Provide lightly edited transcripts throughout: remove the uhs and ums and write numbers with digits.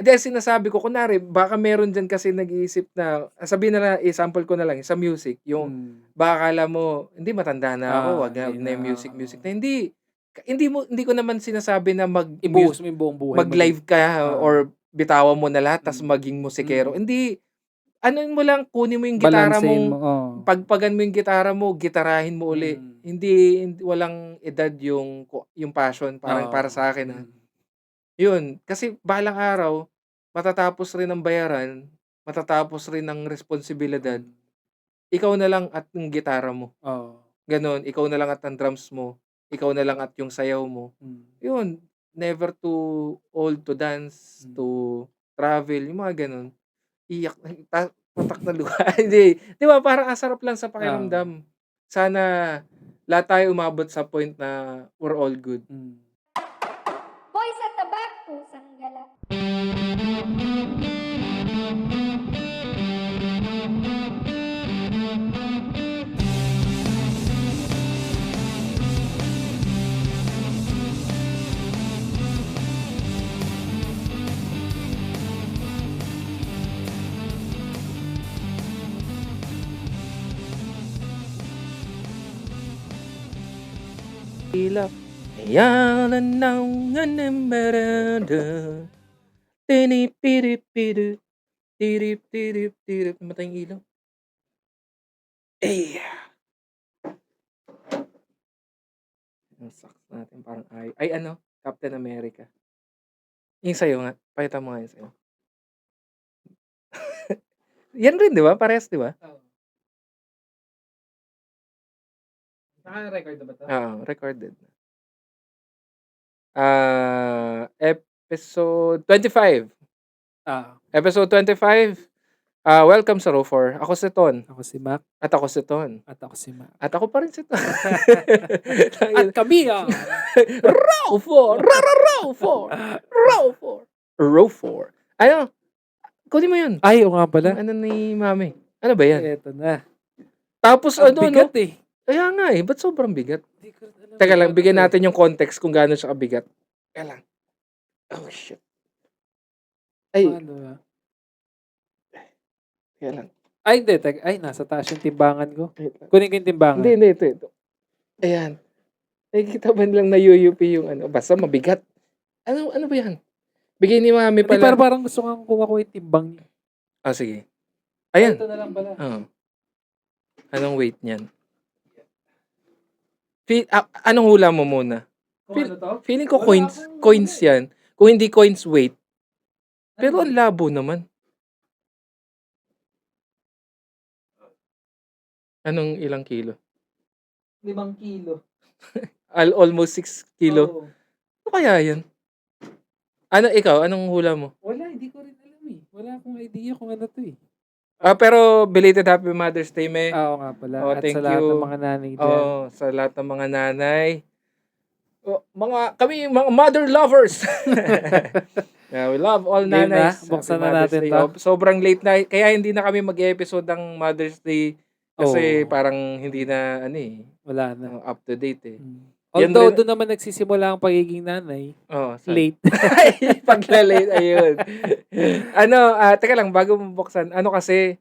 Hindi, sinasabi ko kunwari baka meron diyan kasi nag-iisip na sabihin na lang i-sample ko na lang sa music, yung baka akala mo, "Hindi matanda na ako, wag Hindi na na, yung music na." Hindi ko naman sinasabi na ibuhos mo yung buong buhay mo dun. mag-live ka Oo. or bitawan mo na lahat ta's Mm. maging musikero, Mm. hindi. Anohin mo lang, kunin mo yung gitara Balansehin mo, mong oo. pagpagan mo yung gitara mo, gitarahin mo uli. Mm. Hindi walang edad yung passion parang para Oo. sa'kin, Mm. Yun, kasi balang araw matatapos rin ang bayaran, matatapos rin ang responsibilidad, Mm. ikaw na lang at yung gitara mo, Oo. gano'n. Ikaw na lang at ang drums mo, ikaw na lang at yung sayaw mo. Mm. Yun, never too old to dance, Mm. to travel, yung mga gano'n. Iyak patak na luha, hindi. 'Di ba parang ang sarap lang sa Oo. pakiramdam. Sana lahat tayo umabot sa point na we're all good. Mm. Boy sa tabak, pusang gala. Ilap, hayalan ng namarada, tinipiripiri, tirip-tirip-tirip, namatay yung ilaw. Yung sax natin parang ay ano, Captain America. Yung sayo nga, pakita mo nga yung sayo. Yan rin 'di ba, parehas 'di ba? Oo. Naka-record na ba 'to? Oo, recorded. Episode 25. Oo. Episode 25. Welcome sa Row 4. Ako si Ton. Ako si Mac. At ako si Ton. At ako si Mac. At ako pa rin si Ton. At kami ang Row 4! Row 4! Row 4! Row 4. Ano? Kunin mo yun. Ay, oo nga pala. Yung ano ni Mami. Ano ba yan? Eto na. Tapos Ang ano, bigat no? eh. Kaya nga eh, ba't sobrang bigat? Di ko rin alam Teka eh, lang, ano bigyan to eh. natin yung context kung gaano siya kabigat. Teka lang. Oh, shit. Ay, Paano ba? teka lang. Ay, hindi. Ay, nasa taas yung timbangan ko. Wait lang. Kunin ko yung timbangan. Hindi, ito. Ayan. Nakikita ba nilang nayuyupi yung ano? Basta mabigat. Ano ba yan? Bigay ni Mami Hindi, pala. parang gusto kong kuha ko yung timbang niya. Sige. Ayan. Ito na lang pala. Anong weight niyan? Anong hula mo muna? Kung ano to? Feeling ko Wala coins yan. Kung hindi coins, weight. Pero ang labo naman. Anong ilang kilo? 5 kilo. Almost 6 kilo. Oo. Ano kaya yan? Ikaw, anong hula mo? Wala, hindi ko rin alam eh. Wala akong idea kung ano to eh. Pero belated Happy Mother's Day, me. Oo nga pala. At Thank sa lahat you. ng mga nanay dyan. Sa lahat ng mga nanay. Kami mga mother lovers. We love all Game na? nanays. Buksan Happy na Mother's natin Day. to. Sobrang late na. Kaya hindi na kami mag-episode ng Mother's Day. Kasi Oo. parang hindi na, Wala na. up to date eh. Although doon naman nagsisimula ang pagiging nanay. Late. Pagla-late, ayun. Teka lang, bago mo buksan, kasi,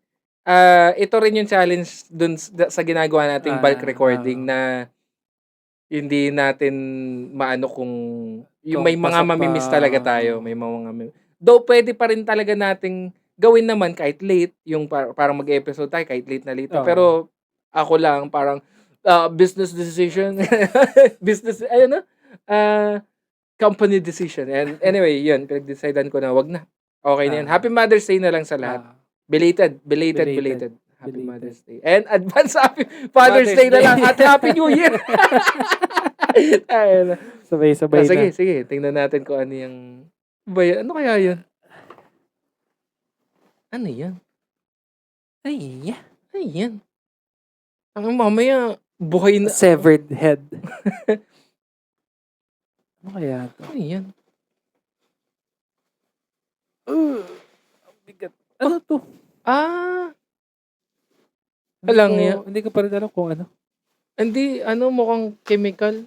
ito rin yung challenge dun sa ginagawa nating bulk recording na hindi natin maano kung yung may mga mamimiss talaga tayo. May mga though pwede pa rin talaga nating gawin naman kahit late, yung parang mag-episode tayo kahit late na late. Pero ako lang parang business decision. Company decision. And anyway, yun, pinag-decidean ko na wag na. Okay na yan. Happy Mother's Day na lang sa lahat. Belated. Happy Mother's Day. And advance Happy Father's Day na lang at Happy New Year. Ayun. Sabay-sabay na. Sige. Tingnan natin kung ano yung... Ano kaya yun? Ano yan? Ay, yan. Ang mamaya, buhay na... Severed head. Ano kaya ito? Ano yan? Bigat. Ano to? Hindi ko pa rin alam kung ano. Hindi, mukhang chemical.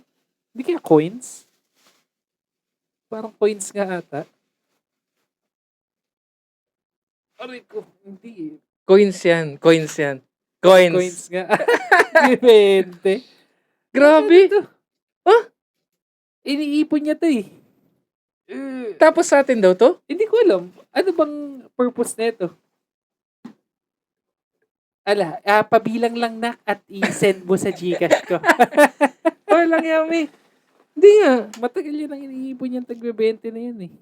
Hindi kaya coins? Parang coins nga ata. Aray ko, hindi eh. Coins yan. Coins. Coins nga. 20. Grabe. Ano to? Ah, Iniipon niya to eh. tapos sa atin daw to? Hindi ko alam. Ano bang purpose nito? Pabilang lang nak at i-send mo sa Gcash ko. Walang yummy. Hindi nga. Matagal yun ang iniipon yung tagbe-20 na yun eh.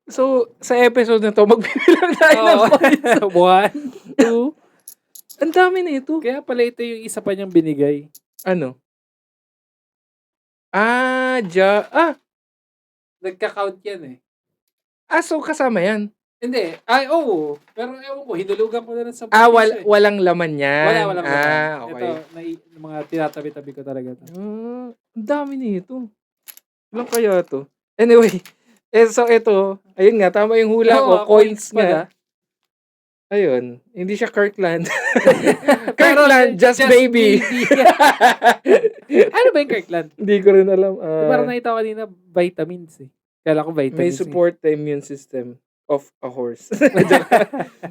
So, sa episode na to, magbibilang tayo ng coins. 1, 2. Ang dami na ito. Kaya pala ito yung isa pa niyang binigay. Ano? Nagka-count yan eh. So kasama yan. Hindi. Oo. Pero ewan ko, hinulugan ko na lang sa Walang laman yan. Walang laman. Okay. Ito, mga tinatabi-tabi ko talaga. Ang dami nito. Ilang kaya to? Anyway, so ito, ayun nga, tama yung hula ko. Coins nga. Ayun, hindi siya Kirkland. Kirkland, just baby. Ano ba yung Kirkland? Hindi ko rin alam. Parang nakita ko kanina, vitamins eh. Kala ko vitamins. May support the immune system of a horse.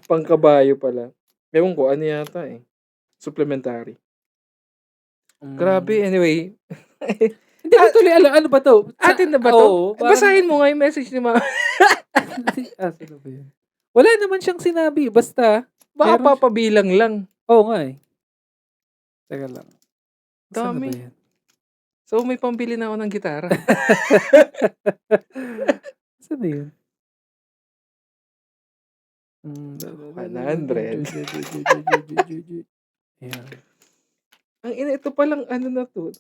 Pangkabayo pala. Ewan ko, ano yata eh. Supplementary. Grabe, anyway. Hindi ko tuloy alam. Ano ba to? Atin na ba to? Oo, parang- Basahin mo nga yung message ni Mama. Sino ba yun? Wala naman siyang sinabi. Basta, Baka meron papabilang lang. oo nga eh. Teka lang. Saan na Dami. ba yan? So, may pambili na ako ng gitara. Saan na yun? 100. Ayan. Ang ina, ito palang ano na to.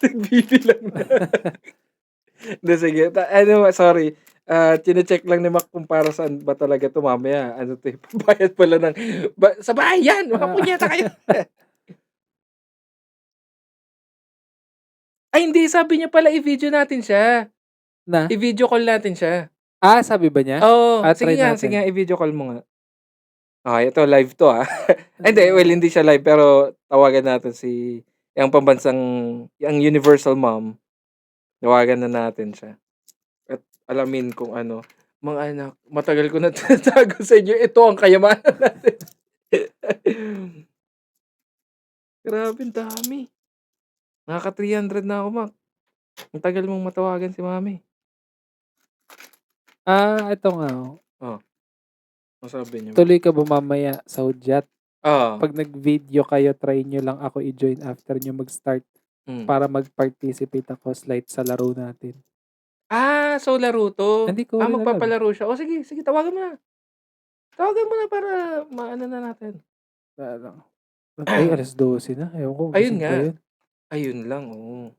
Nagbibilang na. Hindi, sige. Sorry. Chine-check lang ni Mac kung para saan ba talaga ito mamaya. Ano to, bayad pala ng... sa bahay yan! Makapunyata kayo! Ay, hindi. Sabi niya pala, i-video natin siya. Na? I-video call natin siya. Sabi ba niya? Oo. Try natin. Sige nga, i-video call mo nga. Ito, live to Hindi, hindi siya live, pero tawagan natin yung pambansang, yung Universal Mom. Tawagan na natin siya. At alamin kung ano. Mga anak, matagal ko na tinatago sa inyo. Ito ang kayamanan natin. Grabe, ang dami. Nakaka 300 na ako, Mac. Ang tagal mong matawagan si Mami. Ito nga. Masabi niyo. Tuloy ka ba mamaya sa hudyat? Pag Pag nag-video kayo, try nyo lang ako i-join after nyo mag-start para mag-participate ako slight sa laro natin. so laro to. Hindi ko rin alam. Magpapalaro siya. Sige, tawagan mo na. Tawagan mo na para maano na natin. Ay, alas 12 na. Ewan ko. Ayun gising pa nga. yun. Ayun lang, oo.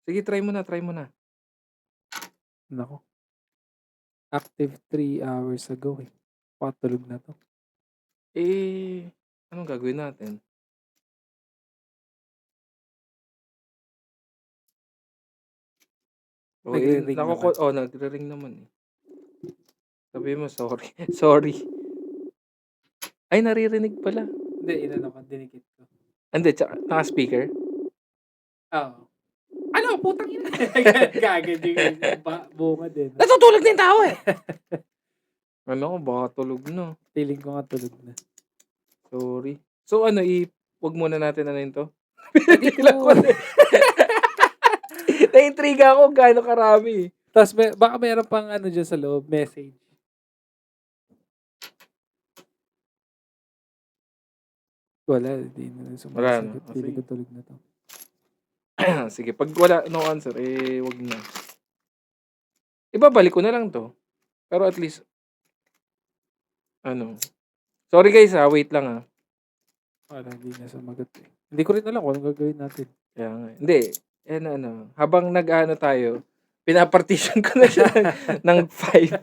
Sige, try mo na. Nako. Active 3 hours ago eh. Patulog na to. Anong gagawin natin? Nagre-ring naman. Nagre-ring naman eh. Sabi mo, sorry. Sorry. Ay, naririnig pala. Hindi, inano ko. Dinikit ko. Hindi, naka-speaker. Oo. Ano? Putang ina. Gagad yung bunga din. Natutulog din tao eh! Ano ko, baka tulog na. Feeling ko nga tulog na. Sorry. So wag muna natin ano yun to? Hindi ko. Na-intriga ako gaano karami. Tapos baka meron pang ano dyan sa loob, message. Wala, hindi na sumasagot. Wala na. Feeling ko tulog na to. Sige, pag wala no answer, wag na. Ibabalik ko na lang to. Pero at least, sorry guys wait lang Wala, hindi na sumagot eh. Hindi ko rin alam kung anong gagawin natin. Kaya nga. Hindi, habang nag-ano tayo, pinapartition ko na siya ng 5.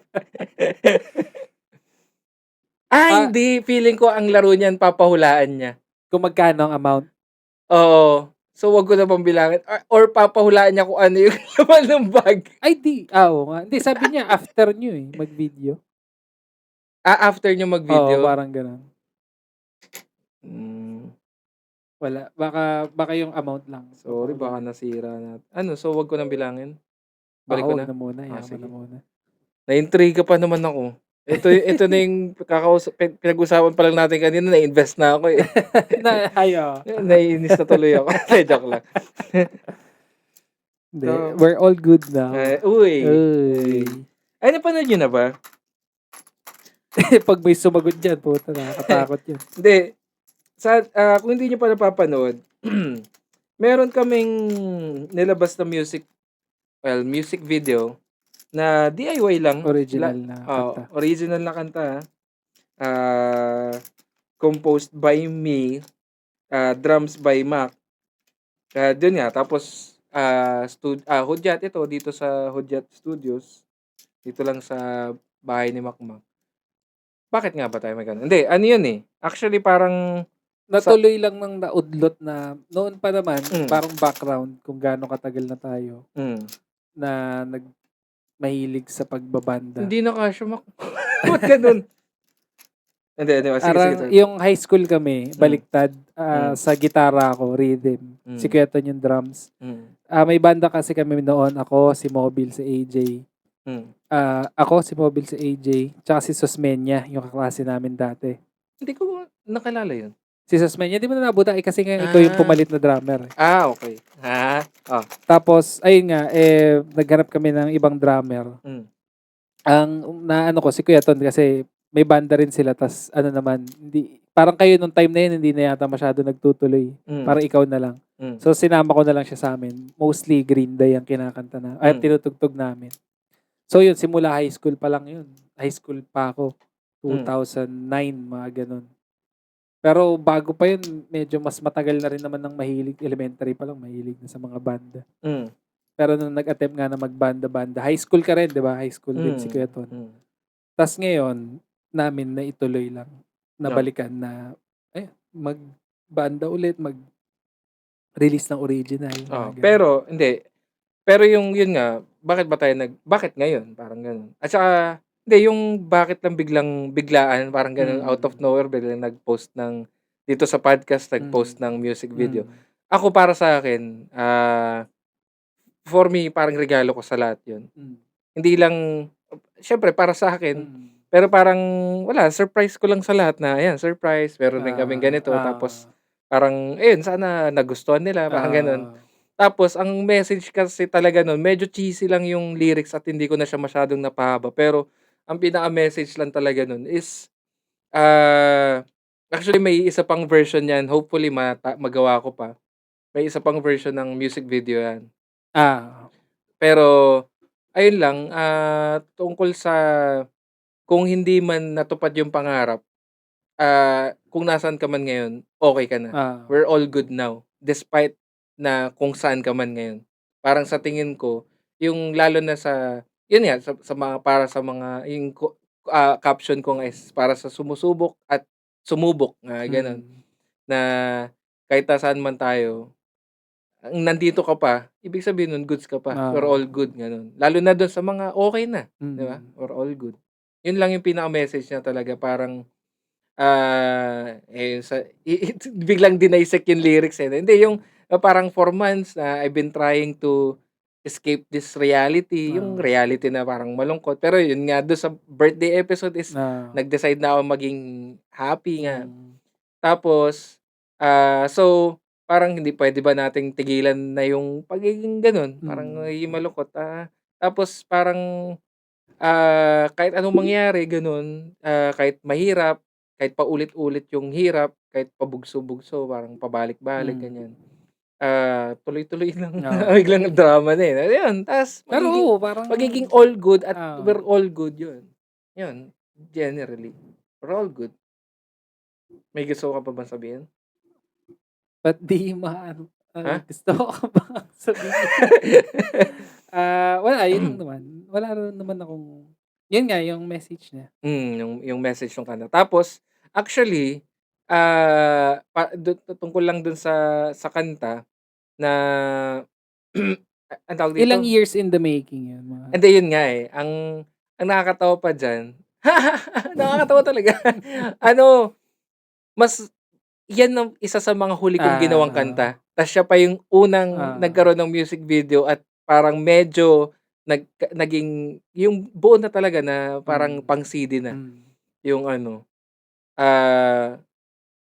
Hindi. Feeling ko ang laro niyan, papahulaan niya. Kung magkano ang amount? Oo. So, wag ko na pang bilangin. Or papahulaan niya kung ano yung laman ng bag. Ay, di. Oo nga. Hindi, sabi niya after nyo eh, mag-video. After niyo mag-video? Oo, parang ganun. Mm. Wala. Baka yung amount lang. Sorry, baka nasira natin. So wag ko nang bilangin? Balik ko Wag na? na muna, Ah, yaman sige. na muna. Na-intriga pa naman ako. Ito na yung pinag-usapan pa lang natin kanina, na-invest na ako eh. Naiinis na tuloy ako. Joke lang. Hindi, So, we're all good now. uy. Uy. Ay, napanood nyo na ba? Pag may sumagot dyan, puta, nakakatakot yun. Hindi. Kung hindi nyo pa napapanood, meron kaming nilabas na music video na DIY lang. Original na kanta. Original na kanta. Composed by me. Drums by Mac. Doon nga. Tapos, Hudyat ito. Dito sa Hudyat Studios. Dito lang sa bahay ni Macmac. Bakit nga ba tayo may ganun? Hindi, ano yun eh. Actually, parang Natuloy lang ng naudlot na noon pa naman, Mm. parang background kung gaano katagal na tayo na mahilig sa pagbabanda. hindi na kasya, Mac. Ba't ganun? Hindi. Sige. Parang yung high school kami, baliktad. Mm. Sa gitara ako, rhythm. Mm. Si Kuya Ton yung drums. Mm. May banda kasi kami noon. Ako, si Mobile, si AJ. Mm. Ako, si Mobile, si AJ. Tsaka si Susmenia, yung kaklase namin dati. Hindi ko nakalala yun. Si Susmenia, di mo na nabuta kasi nga ikaw yung pumalit na drummer. Okay. Tapos, ayun nga, naghanap kami ng ibang drummer. Mm. Ang naano ko, si Kuya Ton kasi may banda rin sila. Tas naman, parang kayo nung time na yun, hindi na yata masyado nagtutuloy. Parang ikaw na lang. So, sinama ko na lang siya sa amin. Mostly Green Day ang kinakanta na. Ay, tinutugtog namin. So, yun, simula high school pa lang yun. High school pa ako. 2009, mga ganun. Pero bago pa yun, medyo mas matagal na rin naman ng mahilig. Elementary pa lang, mahilig na sa mga banda. Pero nung nag-attempt nga na magbanda-banda, high school ka rin, di ba? High school din si Kuya Ton. Tas ngayon, namin na ituloy lang. Nabalikan na, magbanda ulit, mag-release ng original. Pero, hindi. Pero yun nga, bakit ngayon? Parang ganun. At saka, hindi, yung bakit lang biglaan, parang ganun, out of nowhere, biglang nag-post dito sa podcast, nag-post ng music video. Ako, para sa akin, for me, parang regalo ko sa lahat yun. Hindi lang, syempre, para sa akin, pero parang, wala, surprise ko lang sa lahat na, ayan, surprise, meron rin kaming ganito, tapos, parang, sana nagustuhan nila, parang ganun. Tapos, ang message kasi talaga nun, medyo cheesy lang yung lyrics at hindi ko na siya masyadong napahaba. Pero, ang pinaka-message lang talaga nun is, actually, may isa pang version yan. Hopefully, magawa ko pa. May isa pang version ng music video yan. Pero, ayun lang, tungkol sa, kung hindi man natupad yung pangarap, kung nasaan ka man ngayon, okay ka na. We're all good now. Despite na kung saan ka man ngayon. Parang sa tingin ko, yung lalo na yun nga, para sa mga, yung caption ko nga is para sa sumusubok at sumubok, ganun. Na kahit saan man tayo, nandito ka pa, ibig sabihin nun, goods ka pa. We're all good, ganun. Lalo na dun sa mga okay na, di ba? We're all good. Yun lang yung pinaka-message niya talaga, parang, biglang dinisect yung lyrics hindi yung parang 4 months na I've been trying to escape this reality, yung reality na parang malungkot, pero yun nga doon sa birthday episode is nag-decide na ako maging happy nga. Tapos so parang hindi pwede ba nating tigilan na yung pagiging ganun, parang yung malungkot, tapos parang kahit anong mangyari ganun, kahit mahirap, kahit paulit-ulit yung hirap, kahit pabugso-bugso, parang pabalik-balik, ganyan. Tuloy-tuloy lang. Biglang drama na ayun, tas magiging all good at we're all good yun. Yun, generally. We're all good. May gusto ka pa bang sabihin? Ba't di maano? Gusto ko ka bang sabihin? Wala, yun lang naman. Wala rin naman akong, yun nga, yung message niya. Yung message ng kanta. Tapos, actually, tungkol lang dun sa kanta, na, ang tawag dito? Ilang years in the making yun? Hindi, yun nga ang nakakatawa pa dyan, nakakatawa talaga. Yan ang isa sa mga huli kong ginawang kanta. Tas siya pa yung unang nagkaroon ng music video at parang medyo naging yung buo na talaga na parang pang-CD na yung ano.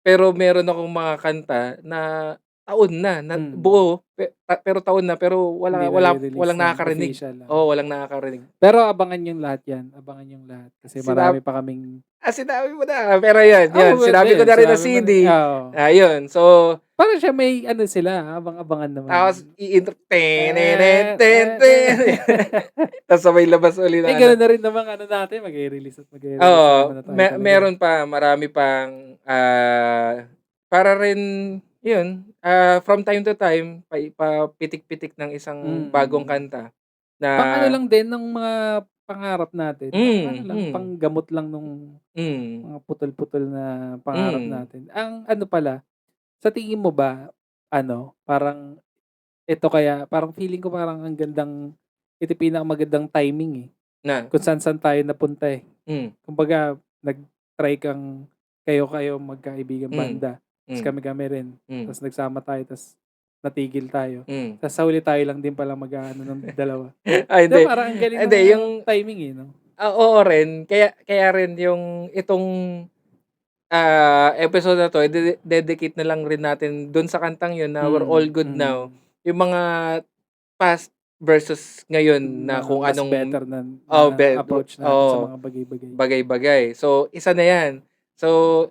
Pero meron akong mga kanta na taon na buo pero taon na pero Hindi nare-release walang ng nakakarinig. official, Oo, walang nakakarinig. Pero abangan yung lahat yan, abangan yung lahat. Kasi marami pa kaming Sinabi mo na, pero yun, sinabi ko na rin na sinabi mo CD. oo. Ayun, so Parang siya may ano sila, abang-abangan naman. tapos i-intro, tapos sabay labas uli na gano'n na rin naman ano natin, mag-release Oo, naman na tayo talaga. meron pa, marami pang, para rin, yun, from time to time, papitik-pitik ng isang bagong kanta Pang ano na lang din ng mga pangarap natin. Pang ano lang, panggamot lang nung mga putol-putol na pangarap natin. Ang ano pala, sa tingin mo ba, ano, parang ito kaya, parang feeling ko parang ang gandang, ito pinakamagandang timing na, kung saan tayo napunta Kumbaga, nag-try kayo magkaibigan banda. Tapos kami rin. Tapos nagsama tayo, tapos natigil tayo. Tapos sa huli tayo lang din pala mag-ano ng dalawa. hindi. Parang ang galing Hindi, ng yung timing no? oo rin, kaya rin yung itong episode na 'to, dedicate na lang rin natin dun sa kantang yun na We're All Good Now. Yung mga past versus ngayon na kung mas anong better na approach natin sa mga bagay-bagay. bagay-bagay. So, isa na yan. So,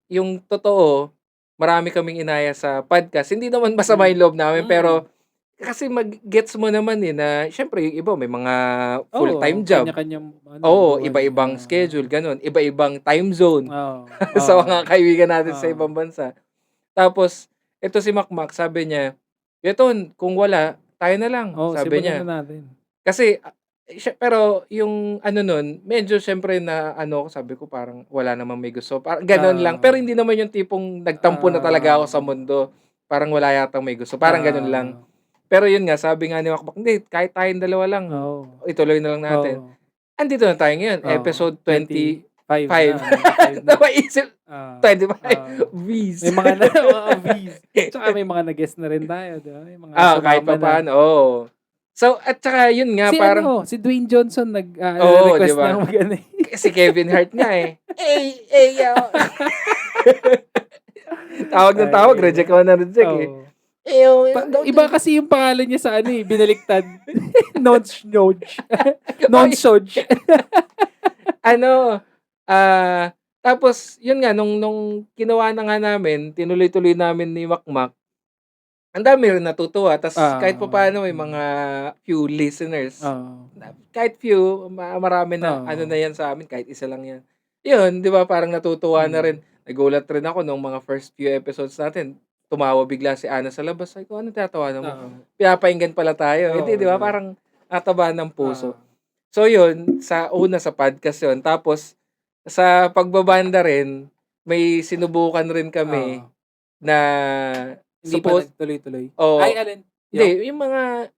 yung totoo, marami kaming inaya sa podcast. Hindi naman masama yung loob namin, pero kasi mag-gets mo naman na syempre yung iba may mga full-time job. Kanya-kanyang Oo, buhay, iba-ibang schedule, ganun. Iba-ibang time zone sa mga kaibigan natin sa ibang bansa. Tapos, ito si Makmak, sabi niya, Yeton, kung wala, tayo na lang, sabi niya. Na natin. Kasi, pero yung ano nun, medyo syempre na ano, sabi ko parang wala namang may gusto. Parang ganun lang. Pero hindi naman yung tipong nagtampo na talaga ako sa mundo. Parang wala yatang may gusto. Parang ganun lang. Pero yun nga, sabi nga ni Makmak, hindi, kahit tayong dalawa lang, ituloy na lang natin. Andito na tayo ngayon, episode 25. Napaisip, 25 V's. May mga V's. Tsaka may mga nag-guest na rin tayo, di ba? May mga kahit pa paano, oo. So, at saka yun nga, parang si Dwayne Johnson request diba? na mag-ano si Kevin Hart nga yo. Tawag ng tawag, reject ko na reject iba kasi yung pangalan niya sa binaliktad. Non-Snoj. Non-Soj. Tapos, yun nga, nung ginawa na nga namin, tinuloy-tuloy namin ni Makmak, ang dami rin natutuwa. Tapos, kahit pa paano, may mga few listeners. Kahit few, marami na, ano na yan sa amin, kahit isa lang yan. Yun, di ba, parang natutuwa na rin. Nagulat rin ako nung mga first few episodes natin. Tumawa bigla si Ana sa labas. Ay, kung ano tatawanan mo? Pinapainggan pala tayo. Hindi, di ba? Parang nataba ng puso. So, yun, sa podcast yun. Tapos, sa pagbabanda rin, may sinubukan rin kami na hindi pa nagtuloy-tuloy. Ay, alin? Hindi, yung mga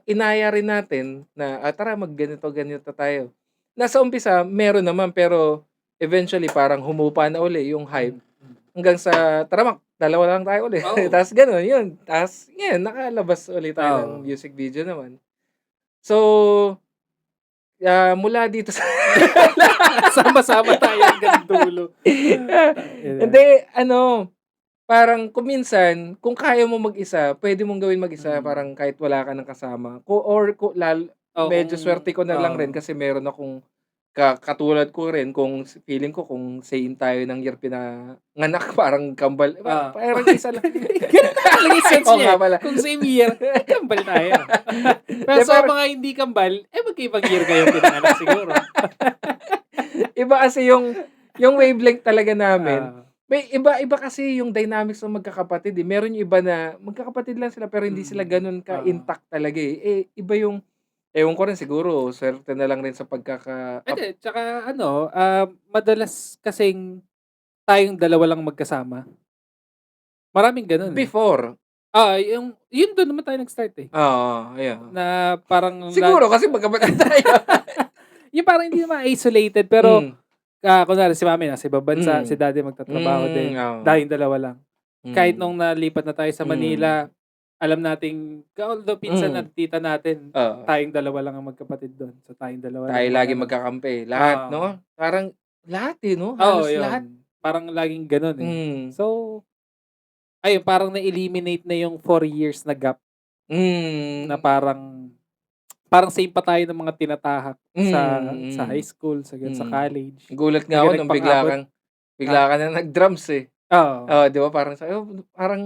inaya rin natin na tara ganito tayo. Nasa umpisa, meron naman pero eventually parang humupa na uli yung hype. Hanggang sa tara dalawa lang tayo uli. Tapos gano'n, yun. Tapos ngayon, nakalabas ulit tayo ng music video naman. So, mula dito sa sama-sama tayo hanggang dulo. Hindi, parang kuminsan, kung kaya mo mag-isa, pwede mong gawin mag-isa, parang kahit wala ka ng kasama. Medyo swerte ko na lang rin kasi meron akong katulad ko rin, kung feeling ko kung same tayo ng year pinanganak, parang kambal. Parang isa lang. Ganun na talaga yung sense niya. Pala. Kung same year, kambal tayo. Pero sa mga hindi kambal, magkaibang year kayo pinanganak siguro. Iba kasi yung wavelength talaga namin. May iba kasi yung dynamics ng magkakapatid. Meron yung iba na magkakapatid lang sila pero hindi sila ganun ka-intact talaga iba yung ewan ko rin siguro, swerte na lang rin sa Hindi, tsaka madalas kasing tayong dalawa lang magkasama. Maraming ganun. Before. Yun doon naman tayo nag-start Oo, yeah. Na parang siguro kasi magkapatid tayo. yung parang hindi naman isolated pero kunwari si mami nasa ibang bansa, si daddy magtatrabaho din. Dahil dalawa lang. Kahit nung nalipat na tayo sa Manila, alam nating although pinsan Mm. at tita natin, Oo. tayong dalawa lang ang magkapatid do'n. So, tayong dalawa lang Tayo ang lagi mag-ano. magkakampi, lahat, Oo. 'no? Parang lahat, no? Oo, Halos lahat. 'yun. Parang laging gano'n, eh. Mm. So, ayun parang na-eliminate na yung 4 years na gap na Mm. parang same pa tayo ng mga tinatahak sa high Mm. school, sa Mm. college, Gulat nga ako hanggang nung nagpang-abot. bigla ka na nag-drums, eh. Oo. Oo, 'di ba parang sabi mo parang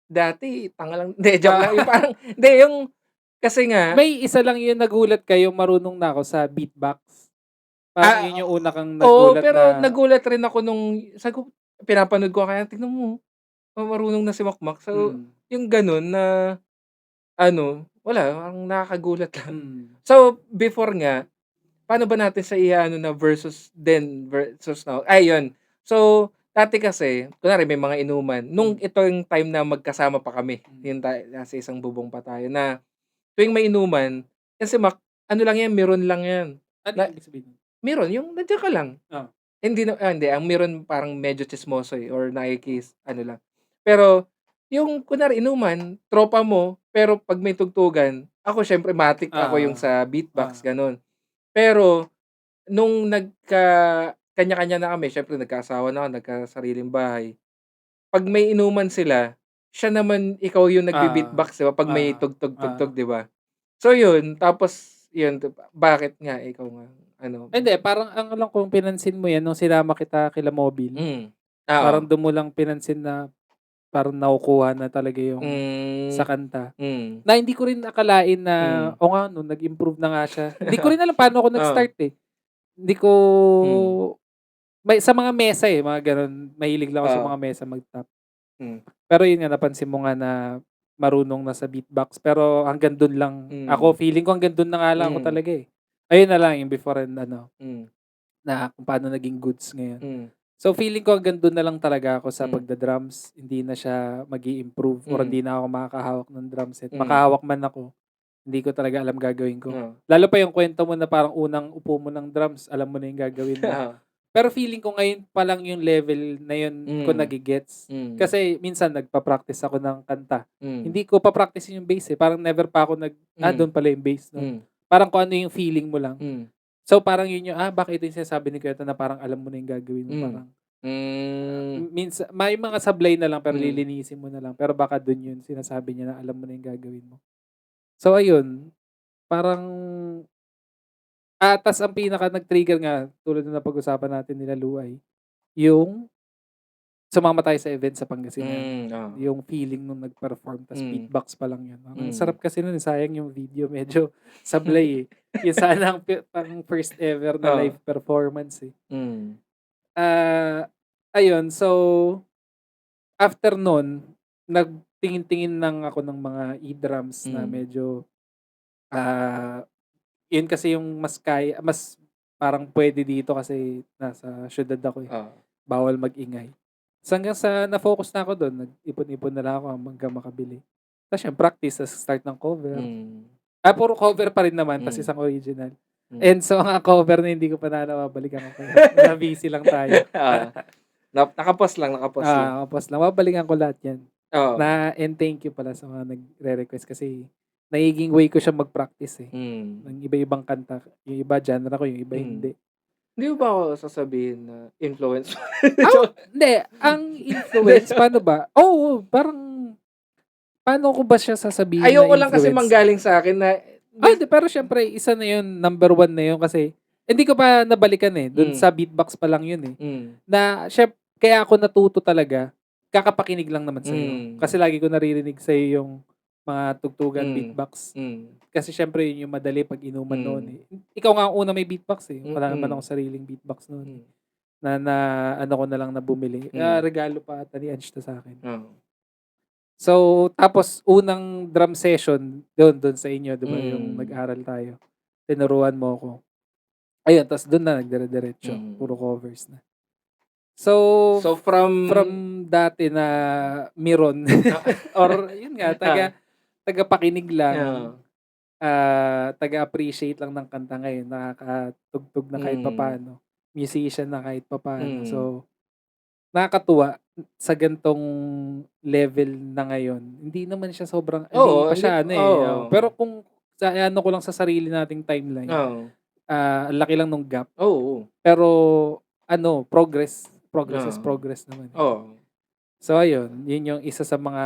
dati tanga lang hindi, joke lang. Ah, Yung parang hindi, yung kasi nga may isa lang yung nagulat kayo marunong na ako sa beatbox. Parang ah, yun yung una kang oo, nagulat pero na nagulat rin ako nung sabi ko pinapanood ko kaya tignan mo, marunong na si Makmak. So, mm, yung gano'n na ano, wala, parang nakakagulat lang. mm. So, before nga, paano ba natin siya i-aano na versus then versus now? Ay, yun. So, dati kasi, kunwari may mga inuman, nung Hmm, ito yung time na magkasama pa kami, hmm. yung nasa isang bubong pa tayo na tuwing may inuman, kasi ano lang yan, meron lang yan. Ano Na ibig sabihin nun? meron, yung nandiyan ka lang. Oh, Hindi, ang meron parang medyo tsismoso, eh, or ano lang. Pero yung kunwari inuman, tropa mo, pero 'pag may tugtugan, ako siyempre matic ako yung ah, sa beatbox, ah, gano'n. Pero nung kanya-kanya na kami, siyempre nagkaasawa na ako, nagkasariling bahay, 'pag may inuman sila, siya naman ikaw yung ah, nagbe-beatbox, 'di ba, 'pag may ah, tugtog-tugtog, ah. 'di ba? So yun, tapos yun, bakit nga ikaw nga ano? Hindi, parang ang alam kong pinansin mo yan nung sinama kita kila Mobil. Hmm, Parang oo. dun mo lang pinansin na parang nakukuha na talaga yung sa Hmm, kanta. hmm, Na hindi ko rin akalain na, hmm. oo nga 'no, nag-improve na nga siya. Hindi ko rin alam paano ako Oo, nag-start, eh. Hindi ko hmm, may sa mga mesa, eh, mga gano'n. Mahilig lang ako sa oo, mga mesa mag-tap. hmm, Pero yun nga, napansin mo nga na marunong na sa beatbox, pero hanggang dun lang ako, hmm, feeling ko hanggang dun na nga lang ako hmm, talaga, eh. Ayun na lang yung before and ano, hmm, na kung paano naging goods ngayon. hmm, So, feeling ko hanggang dun na lang talaga ako sa hmm, pagda-drums, hindi na siya mag-i-improve or hmm, hindi na ako makakahawak ng drum set. hmm, Makahawak man ako, hindi ko talaga alam gagawin ko. oo, Lalo pa yung kwento mo na parang unang upo mo ng drums, alam mo na yung gagawin mo. oo, Pero feeling ko ngayon pa lang yung level na yun ko hmm, nage-gets. hmm, Kasi minsan nagpa-practice ako ng kanta. hmm, Hindi ko pa-practice yung bass, eh. Parang never pa ako hmm, dun pala yung bass nun. hmm, Parang kung ano yung feeling mo lang. hmm, So, parang yun yung, baka ito yung sinasabi ni Kuya Tom na parang alam mo na yung gagawin mo. hmm, Parang, hmm, minsan, may mga sablay na lang pero hmm, lilinisin mo na lang. Pero baka dun yun, sinasabi niya na alam mo na yung gagawin mo. So, ayun. Parang, tas ang pinaka nag-trigger nga, tulad na napag-usapan natin nila Luay, yung sumama tayo sa event sa Pangasinan. oo, Yung feeling nung nag-perform tas hmm, beatbox pa lang yun. Ang hmm, sarap kasi nun, sayang yung video medyo sablay, eh. Yung sana ang parang first ever na oo, live performance, eh. hmm, Ah, ayun, so after nun, nagtingin-tingin lang ako ng mga e-drums na hmm, medyo, ah, yun kasi yung mas parang puwede dito kasi nasa siyudad ako, eh. oo, Bawal mag-ingay. Hanggang sa na-focus na ako dun, nag-ipon-ipon na lang ako hanggang makabili. Tas siyempre practice, tas start ng cover. hmm, Puro cover pa rin naman tas hmm, isang original. hmm. And so ang cover na hindi ko pa na nababalikan ko pa yun. Na-busy lang tayo. Oo, naka-pause lang. Tapos lang babalikan ko lahat yan. Oo, And thank you pala sa mga nagre-request kasi nagiging way ko siya mag-practice, eh, hmm, ng iba-ibang kanta. Yung iba genre ko, yung iba hmm. hindi. Hindi mo ba ako sasabihin na influence mo? Hindi, ang influence paano ba? Oo, parang paano ko ba siya sasabihin na Ayoko lang kasi influence? manggaling sa'kin na Hindi, pero siyempre isa na yun, number one na yun kasi hindi ko pa nabalikan, eh, dun hmm, sa beatbox pa lang yun, eh. hmm, Na kaya ako natuto talaga, kakapakinig lang naman sa'yo. hmm, Kasi lagi ko naririnig sa'yo yung mga tugtugan hmm, beatbox. hmm, Kasi siyempre yun yung madali 'pag inuman noon, hmm, eh. Ikaw nga ang unang may beatbox, eh. Wala naman mm, akong sariling beatbox noon, eh. hmm, Na ano ko na lang na bumili. hmm, Regalo pa ata ni Ange 'to sa'kin. oo, So, tapos unang drum session dun sa inyo, 'di ba, yung hmm, nag-aral tayo. Tinuruan mo ako. Ayun, ta's dun na nagdire-diretso, hmm. puro covers na. So, So from from dati na miron ah, or yun nga, ah, tagapakinig lang, oo, taga-appreciate lang ng kanta, ngayon nakakatugtog na kahit hmm, papaano, musician na kahit papaano. hmm, So, nakakatuwa sa ganitong level na ngayon. Hindi naman siya sobrang hindi Oo, pa hindi siya ano, oo. pero kung sa ano ko lang sa sarili nating timeline, Oo. ang laki lang nung gap. Oo. Pero ano, progress is Oo. progress naman. Oo. So ayun, yun yung isa sa mga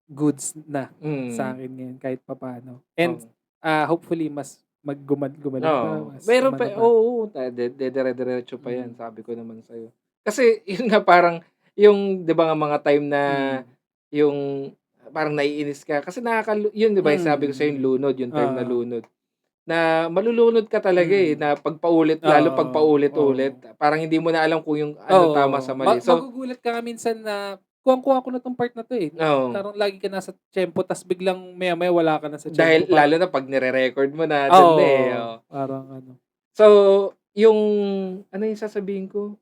goods na sa Mm. akin ngayon kahit papaano. And Oo. hopefully mas gumaling pa, Oo. mas Meron umano pa pa. oo, dedire-diretso pa yan, Mm. sabi ko naman sa'yo. Kasi yun nga parang yung 'di ba nga mga time na Mm. yung parang naiinis ka kasi yun 'di ba yung sabi ko sa'yo yung Mm. lunod, yung time na Oo. lunod. Na malulunod ka talaga, Mm. na lalo pag Oo, paulit-ulit, oo. parang hindi mo na alam kung yung anong tama sa Oo, mali. So magugulat ka nga minsan na kuwang-kuha ko na 'tong part na 'to, eh. oo, Parang lagi ka nasa tempo ta's biglang maya-maya wala ka na sa dahil tempo, lalo parang na 'pag nire-record mo na, dun na, eh, oo, oo. parang ano. So, yung ano yung sasabihin ko?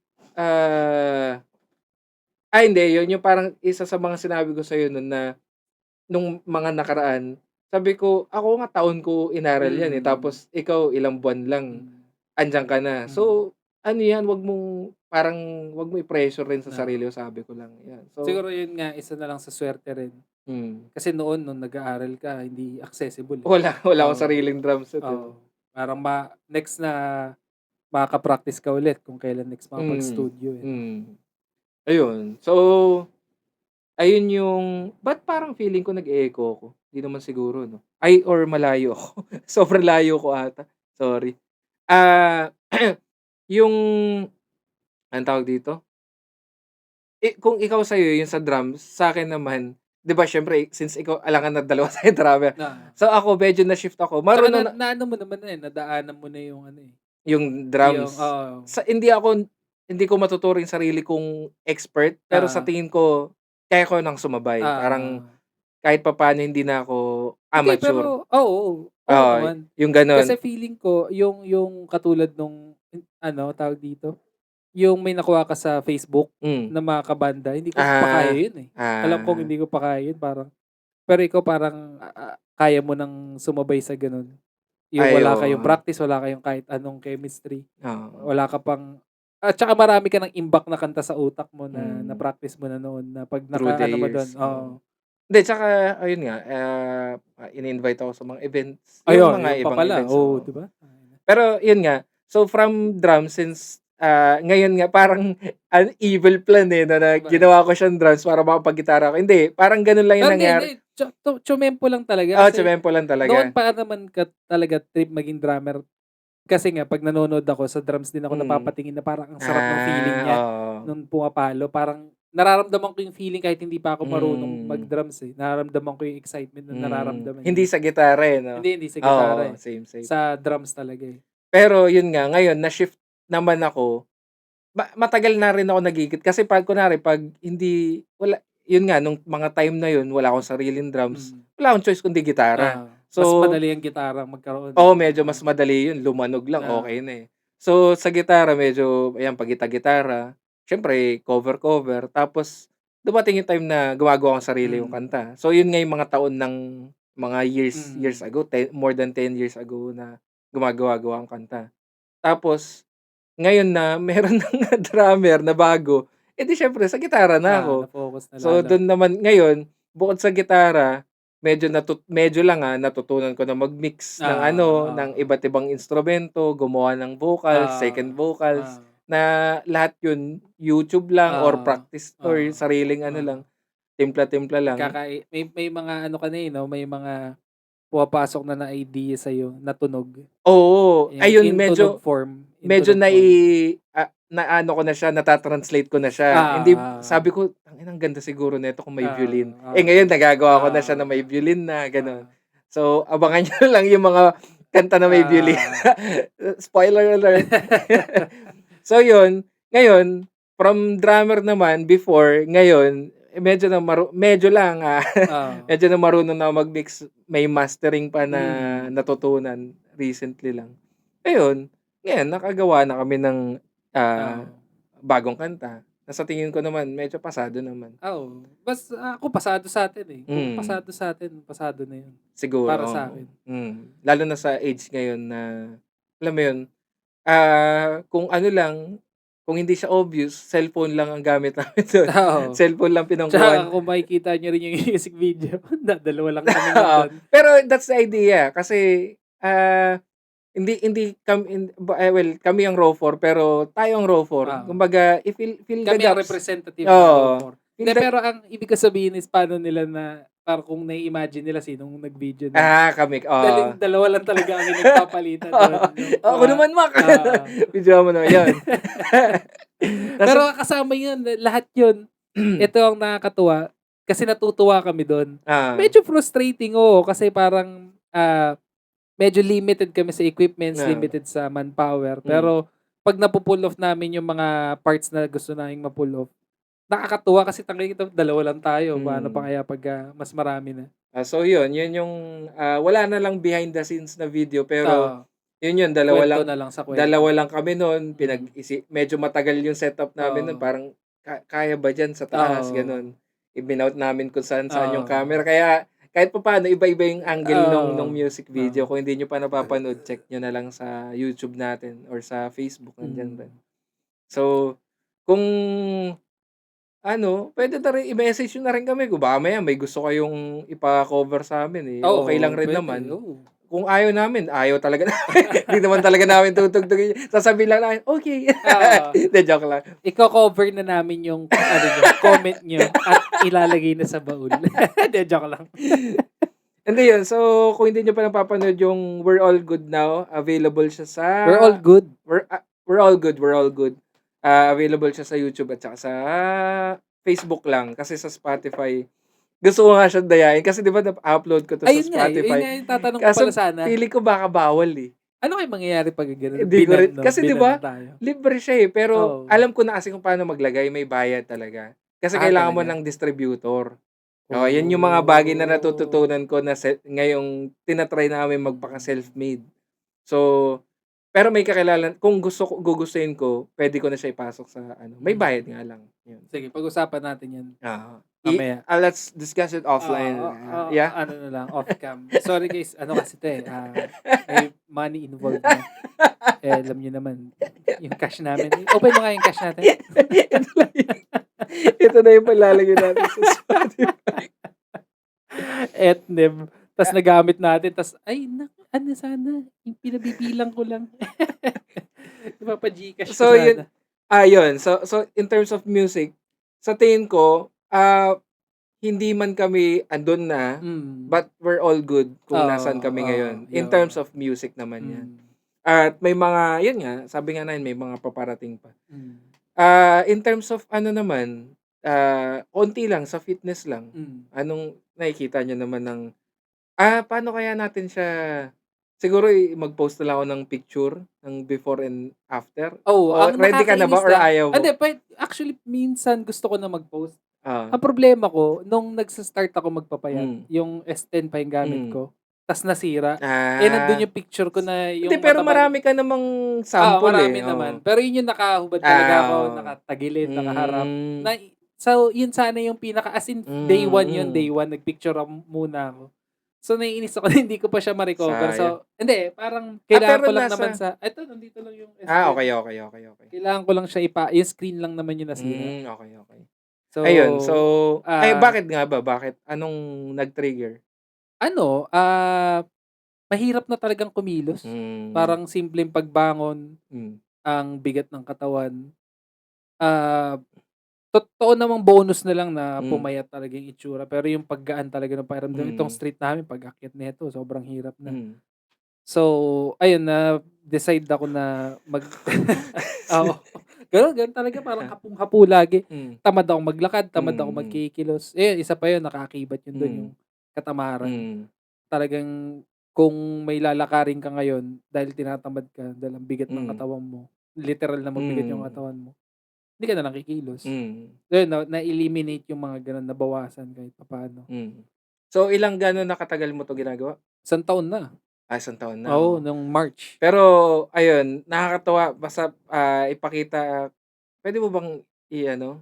Hindi, yun yung parang isa sa mga sinabi ko sa'yo nun na nung mga nakaraan, sabi ko, ako nga taon ko inaral yan, eh, Mm. tapos ikaw ilang buwan lang Mm. andiyan ka na. Mm. So, ano yan, wag mo i-pressure rin sa sarili Oo. mo, sabi ko lang, yan. So Siguro yun nga, isa na lang sa swerte rin. mm. Kasi noon nung nag-aaral ka hindi accessible, eh. Wala akong Oo, sariling drum set, eh. oo. Parang next na makaka-practice ka ulit kung kailan next Mm, makapag-studio, eh, 'no? mm. Ayun. So, ayun yung ba't parang feeling ko nag-e-echo ako? Di naman siguro 'no? Ay or malayo ako. Sobrang layo ko ata, sorry. Ah, yung anong tawag dito? Kung ikaw sa'yo yung sa drums, sa'kin naman, 'di ba siyempre since ikaw alangan na dalawa tayong drummer. Oo. So ako medyo na-shift ako, Tsaka marunong na naano mo naman na, eh, nadaanan mo na yung ano, eh, yung yung drums. oo, Hindi ko matuturing sarili kong expert, pero sa oo, tingin ko kaya ko ng sumabay. Parang oo. kahit papaano hindi na ako Hindi, amateur. pero oo, oo Oo, naman. yung gano'n. Kasi feeling ko yung katulad nung ano, tawag dito, yung may nakuha ka sa Facebook Hmm. na mga kabanda, hindi ko pa kaya Ah, yun, eh. Alam kong ah, hindi ko pa kaya yun, parang pero ikaw parang, kaya mo ng sumabay sa gano'n. Yung ay wala kayong oo, practice, wala kayong kahit anong chemistry, oo. wala ka pang at tsaka marami ka ng imbak na kanta sa utak mo na Hmm, na-practice mo na noon na 'pag through the naka-ano mo dun years, oo. oo. Hindi, tsaka ayun nga, ini-invite ako sa mga events, yung Ayun, mga yun pa ibang pala, events, oo, oo. 'di ba? Pero yun nga, so from drums since, ngayon nga parang an evil plan, eh, na ginawa ko siyang drums para makapag-gitara ako. Hindi, parang ganun lang yung Pero hindi, nangyari. hindi, tsorempo lang talaga kasi Tsemempo lang noon talaga. pa naman ka talaga trip maging drummer. Kasi nga 'pag nanonood ako sa drums din ako Mm. napapatingin na parang ang sarap ng feeling niya Oo. nung pumapalo. Parang nararamdaman ko yung feeling kahit hindi pa ako marunong Hmm, mag-drums, eh. Nararamdaman ko yung excitement na nararamdaman Hindi niya. sa gitara, eh, 'no? Hindi sa gitara, Oo, eh. same, same. Sa drums talaga, eh. Pero yun nga, ngayon na-shift naman ako. Matagal na rin ako nagigit kasi 'pag hindi wala yun nga nung mga time na yun wala akong sariling drums, Mm. wala akong choice kundi gitara. Oo, mas So madali ang gitarang magkaroon, eh, oo, 'no? medyo mas Oo, madali yun, lumanog lang okey oo. na, eh. So, sa gitara medyo ayan pagita-gitara, siyempre cover, tapos dumating yung time na gumagawa akong sarili kong Mm. kanta. So, yun nga yung mga taon ng mga years Mm. ago, more than 10 years ago na gumagawa-gawa akong kanta. Tapos ngayon na meron ng drummer na bago, eh, di siyempre sa gitara na ako. Na-focus na So, lalo. dun naman ngayon, bukod sa gitara, medyo lang, natutunan ko na mag-mix ng Oo, ng oo. iba't ibang instrumento, gumawa ng vocals, Oo, second vocals, oo, na lahat yun YouTube lang or oo, practice or oo, sariling ano lang, oo. timpla-timpla lang. May mga ano ka na, eh, 'no, may mga pumapasok na idea sa'yo na tunog, Oo, yung ayun in medyo tunog form. naano ko na siya, nata-translate ko na siya. Hindi Oo, sabi ko, "Tangina ang ganda siguro nito kung may oo, violin." Eh, oo, ngayon nagagawa ko na siya na oo, may violin na, gano'n. oo, So, abangan niyo lang yung mga kanta na may violin. oo. Spoiler alert. So, yun, ngayon from drummer naman before, ngayon, eh, medyo lang, Oo, medyo na marunong na ako mag-mix, may mastering pa na mm, natutunan recently lang. Ayun, ngayon nakagawa na kami ng, ah, oo. bagong kanta na sa tingin ko naman medyo pasado naman. Oo, ako pasado sa'tin, eh. Kung Hmm, pasado sa'tin, pasado na yun, siguro, para oo. sa'kin. Lalo na sa age ngayon na alam mo yun, kung ano lang kung hindi siya obvious, cellphone lang ang gamit namin do'n. Oo. Cellphone lang Tsaka pinangkuhan. kung makikita niyo rin yung music video, dalawa lang kami Oo, nandun. pero that's the idea kasi, hindi hindi well, kami ang raw 4 pero tayo ang raw 4. Oo. Kumbaga i-fill the Kami ang gaps. representative ng Oo, RO4. fill Hindi, the pero ang ibig ko sabihin is paano nila na parang kung nai-imagine nila sinong nag-video nun. kami, Dalawa lang talaga kami nagpapalitan dun. Yung Ako mga naman, Mac. oo. Video mo naman yun. Pero Nasa kasama yun, lahat yun. Ito ang nakakatuwa kasi natutuwa kami dun. Medyo frustrating, oo, kasi parang medyo limited kami sa equipments, limited sa manpower. Pero pag napu-pull off namin yung mga parts na gusto naming ma-pull off, nakakatuwa kasi ito dalawa lang tayo. Paano pa kaya pag mas marami na? So yun yung wala na lang behind the scenes na video pero Oo, yun kwento na lang sa kwento. dalawa lang kami noon, Mm. medyo matagal yung setup namin noon, Oo. parang kaya ba diyan sa taas, Oo. ganun. I-binout namin kung saan yung Oo. camera, kaya kahit papaano iba-iba yung angle nung Oo. music video. Oo. Kung hindi nyo pa napapanood, check nyo na lang sa YouTube natin or sa Facebook, nandiyan rin. So, kung pwede na rin i-message nyo na rin kami kung baka maya may gusto kayong ipa-cover sa amin, okay lang rin pwede, naman. oo. Kung ayaw namin, ayaw talaga namin. Hindi naman talaga namin tutugtugin. Sasabihin lang namin, okay. Oo. Hindi, joke lang. Iko-cover na namin yung comment nyo at ilalagay na sa baul. Hindi, joke lang. Hindi yun. So, kung hindi nyo pa napapanood yung We're All Good Now, available siya sa... We're all good. We're all good. We're all good. Available siya sa YouTube at saka sa Facebook lang. Kasi sa Spotify, gusto ko nga siyang dayain. Kasi di ba na-upload ko to sa Ayun nga, yun Spotify. nga yung tatanong ko Kaso, pala sana. feeling ko baka bawal eh. Ano kayo mangyayari pag gano'n? Hindi ko rin. Kasi di ba, tayo. libre siya eh. Pero Oo. alam ko na kasi kung paano maglagay. May bayad talaga. Kasi kailangan mo Talaga? ng distributor. Yan yung mga bagay na natututunan ko na ngayong tinatry namin magpaka self-made. So, pero may kakilala, kung gugustuhin ko, pwede ko na siya ipasok sa may bayad nga lang. Yun. Sige, pag-usapan natin yan. Mamaya. Let's discuss it offline. Yeah. Ano na lang, off-cam. Sorry guys, kasi ito eh. May money involved na. Alam nyo naman, yung cash namin. Open mo nga yung cash natin. Ito na yung palalagay natin sa Spotify. Etneb. Tapos nagamit natin. Tapos, sana. Yung pinabibilang ko lang. Ipapa-Gcash ko So, sana. yun. So, in terms of music, sa tingin ko, hindi man kami andun na, but we're all good kung nasaan kami ngayon. In terms of music naman yan. At may mga, yun nga, sabi nga namin, may mga paparating pa. In terms of naman, konti lang, sa fitness lang. Anong nakikita nyo naman ng, paano kaya natin siya, siguro mag-post na lang ako ng picture ng before and after. Ang Ready ka na ba or nakakainis ayaw mo? Hindi, actually, minsan gusto ko na mag-post. Ah. Ang problema ko, nung nagsa-start ako magpapayat, yung S10 pa yung gamit ko, tas nasira. Nandun yung picture ko na yung Hindi, pero marami ka namang sample marami naman. Pero yun yung nakahubad talaga ako, nakatagilid, nakaharap. So, yun sana yung pinaka, as in, day one, nagpicture muna ako. So, naiinis ako na hindi ko pa siya ma-recover. So, hindi, parang kailangan ko lang naman sa, ito, nandito lang yung S10. Okay. Kailangan ko lang siya yung screen lang naman yung nasira. Okay. So, ayun, so, bakit nga ba? Bakit? Anong nag-trigger? Mahirap na talagang kumilos. Parang simpleng pagbangon, ang bigat ng katawan. Totoo namang bonus na lang na pumayat talaga yung itsura. Pero yung paggaan talaga ng pakiramdam. Itong street namin, pag-akyat nito, sobrang hirap na. So, ayun, decide ako na Ganun talaga, parang hapong-hapo lagi. Tamad ako maglakad, tamad ako magkikilos. Isa pa yun, nakaakibat yun doon, yung katamaran. Talagang, kung may lalakarin ka ngayon, dahil tinatamad ka, dahil ang bigat ng katawan mo, literal na mabigat yung katawan mo, hindi ka na lang kikilos. So, na-eliminate yung mga ganun, nabawasan kahit paano. So, ilang gano'n nakatagal mo to ginagawa? 1 taon na. 1 taon na. Oo, nung March. Pero, ayun, nakakatawa. Basta ipakita, pwede mo bang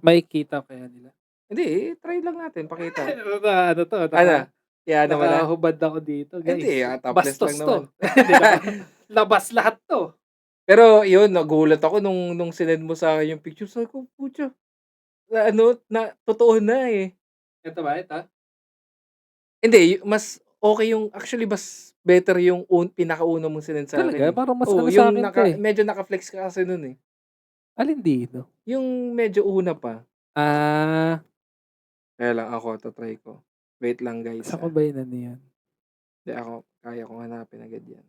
May kita kaya nila? Hindi, try lang natin, pakita. Ano to? Nakahubad ako dito, guys. Hindi, topless Bastos lang naman. to. Labas lahat to. Pero yun, nagulat ako nung sinend mo sa'kin yung picture. Sabi ko, "Putya, na ano, na totoo na, eh." Ito ba, ito? Hindi, mas okey yung actually mas better yung pinakauna mong sinend Talaga? sa'kin, eh. Parang mas Oo, ano sa yung akin 'to, eh. medyo naka-flex ka kasi nun, eh. Alin dito? Yung medyo una pa. Ah, Kaya lang ako, ta-try ko. Wait lang guys, saan ko ba inano yun? Hindi ako kaya kong hanapin agad 'yan.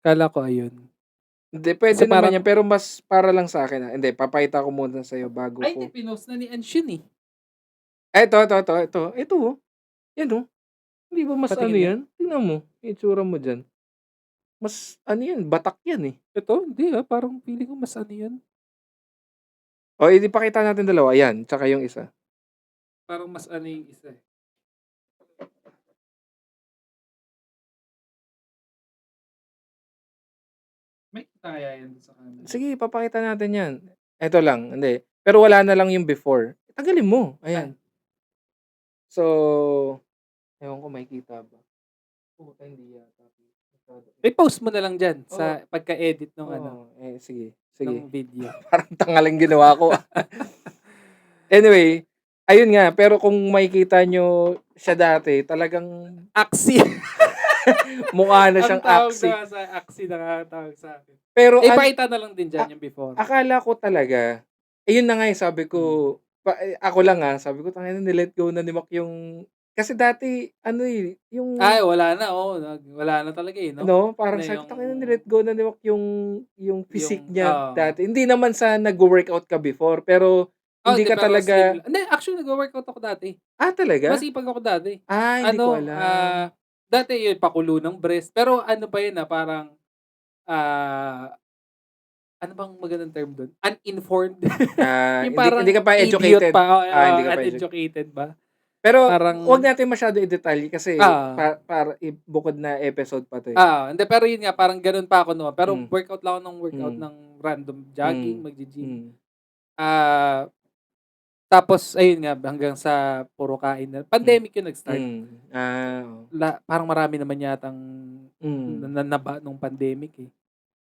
Akala ko ayun. Hindi, Kasi puwede naman parang 'yan pero mas para lang sa'kin, Hindi, papakita ko muna sa'yo bago ay ko hindi, pinost na ni Ange yun, eh. ito, oh. 'Yan, oh. Hindi ba mas ano Patingin nga. 'yan? Tingnan mo, yung itsura mo diyan. Mas ano 'yan, batak 'yan, eh. Ito, hindi, parang feeling ko mas ano yun, Oh, eh, di pakita natin dalawa, 'yan, tsaka yung isa. parang mas ano yung isa, eh. May kita kaya yan sa camera? Sige, papakita natin 'yan. Eto lang, hindi. Pero wala na lang yung before. Tagalin mo, ayan. So, ewan ko makikita ba? Puta, hindi yata. I-post mo na lang diyan Oo. sa pagka-edit nung ano, Sige, nung video. Parang tanga lang ginawa ko. Anyway, ayun nga, pero kung makikita niyo siya dati, talagang Axie. mukha na Ang siyang tawag Axie. na sa Axie, nakakatawag sa akin. Pero Ipakita na lang din diyan yung before. akala ko talaga, ayun na nga yung sabi ko, ako lang sabi ko, tangina ni-let go na ni Mac yung kasi dati ano, eh, yung Ay, wala na, oo, wala na talaga, eh, 'no? ano, parang Na sabi ko, yung tangina ni-let go na ni Mac yung physique yung niya dati. Hindi naman sa nagwo-workout ka before, pero hindi hindi, ka pero talaga slim hindi, actually nagwo-workout ako dati. talaga? Masipag ako dati. Hindi ko Ano, alam. dati yun pakulo ng breast, pero ano pa yun, parang, ah, ano bang magandang term dun? Uninformed. Yung Hindi parang ka pa idiot educated. pa, Hindi ka pa uneducated ba? pero Parang 'wag natin masyado i-detalye kasi oo. para bukod na episode pa 'to, eh. Hindi, pero yun nga, parang ganun pa ako noon. Pero Hmm, workout lang ako ng workout hmm, ng random jogging, hmm, maggi-gym. hmm, Ah, Tapos ayun nga, hanggang sa puro kain na. hmm, Pandemic yun nag-start. oh. Parang marami naman yatang Hmm. naba nung pandemic, eh.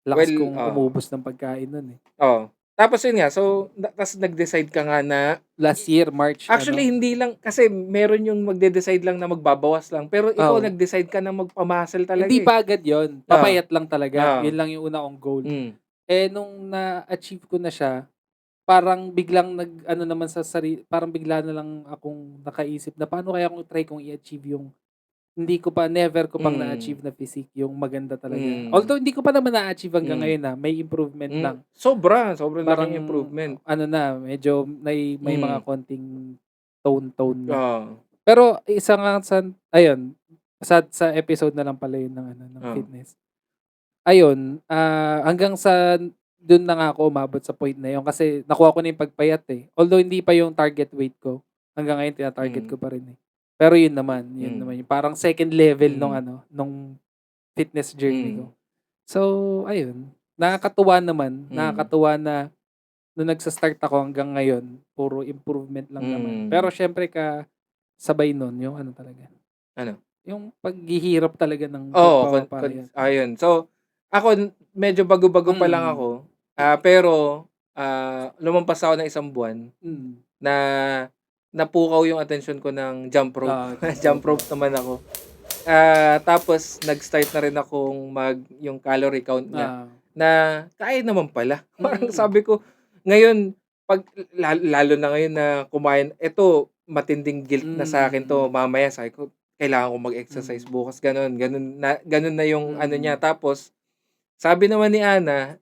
Lakas Well, kong umubos ng pagkain nun, eh. oo. Tapos yun nga, so ta's nag-decide ka nga na Last year, March actually ano. hindi lang kasi meron yung magde-decide lang na magbabawas lang, pero ikaw Oo. nag-decide ka na magpa-muscle talaga, Hindi eh. pa agad yun, Oo, papayat lang talaga. oo, Yun lang yung una kong goal. hmm, Eh, nung na-achieve ko na siya, parang biglang nag-ano naman sa parang bigla na lang akong nakaisip na paano kaya kung try kong i-achieve yung never ko pang hmm, na-achieve na physique, yung maganda talaga. hmm, Although hindi ko pa naman na-achieve hanggang hmm, ngayon, may improvement lang. sobrang Parang laking improvement. ano na, medyo may mga Hmm, konting tone na. oo, Pero isa nga ayun, sa episode na lang pala yun ng ano, ng oo, fitness. Ayun, hanggang sa dun na nga ako umabot sa point na yun kasi nakuha ko na yung pagpayat, eh. Although hindi pa yung target weight ko, hanggang ngayon tina-target hmm, ko pa rin, eh. Pero yun naman yung parang second level nung hmm, ano, nung fitness journey hmm, ko. So, ayun, hmm, nakakatuwa na nung nagsa-start ako hanggang ngayon, puro improvement lang naman. Pero hmm. siyempre sabay nun yung ano talaga, Ano? yung paghihirap talaga ng Oo, pagpapapayat. ayun. So, ako medyo bago-bago pa lang Mm. ako, pero, lumampas ako ng isang buwan Mm. na napukaw yung atensyon ko ng jump rope. Jump Jump rope, rope naman ako. Tapos nag-start na rin akong yung calorie count nga ah, na kaya naman pala. Parang mm, sabi ko ngayon 'pag lalo na ngayon na kumain eto matinding guilt na sa'kin 'to, mm, mamaya sabi ko kailangan ko mag-exercise mm, bukas, gano'n na yung ano niya. mm, Tapos sabi naman ni Ana,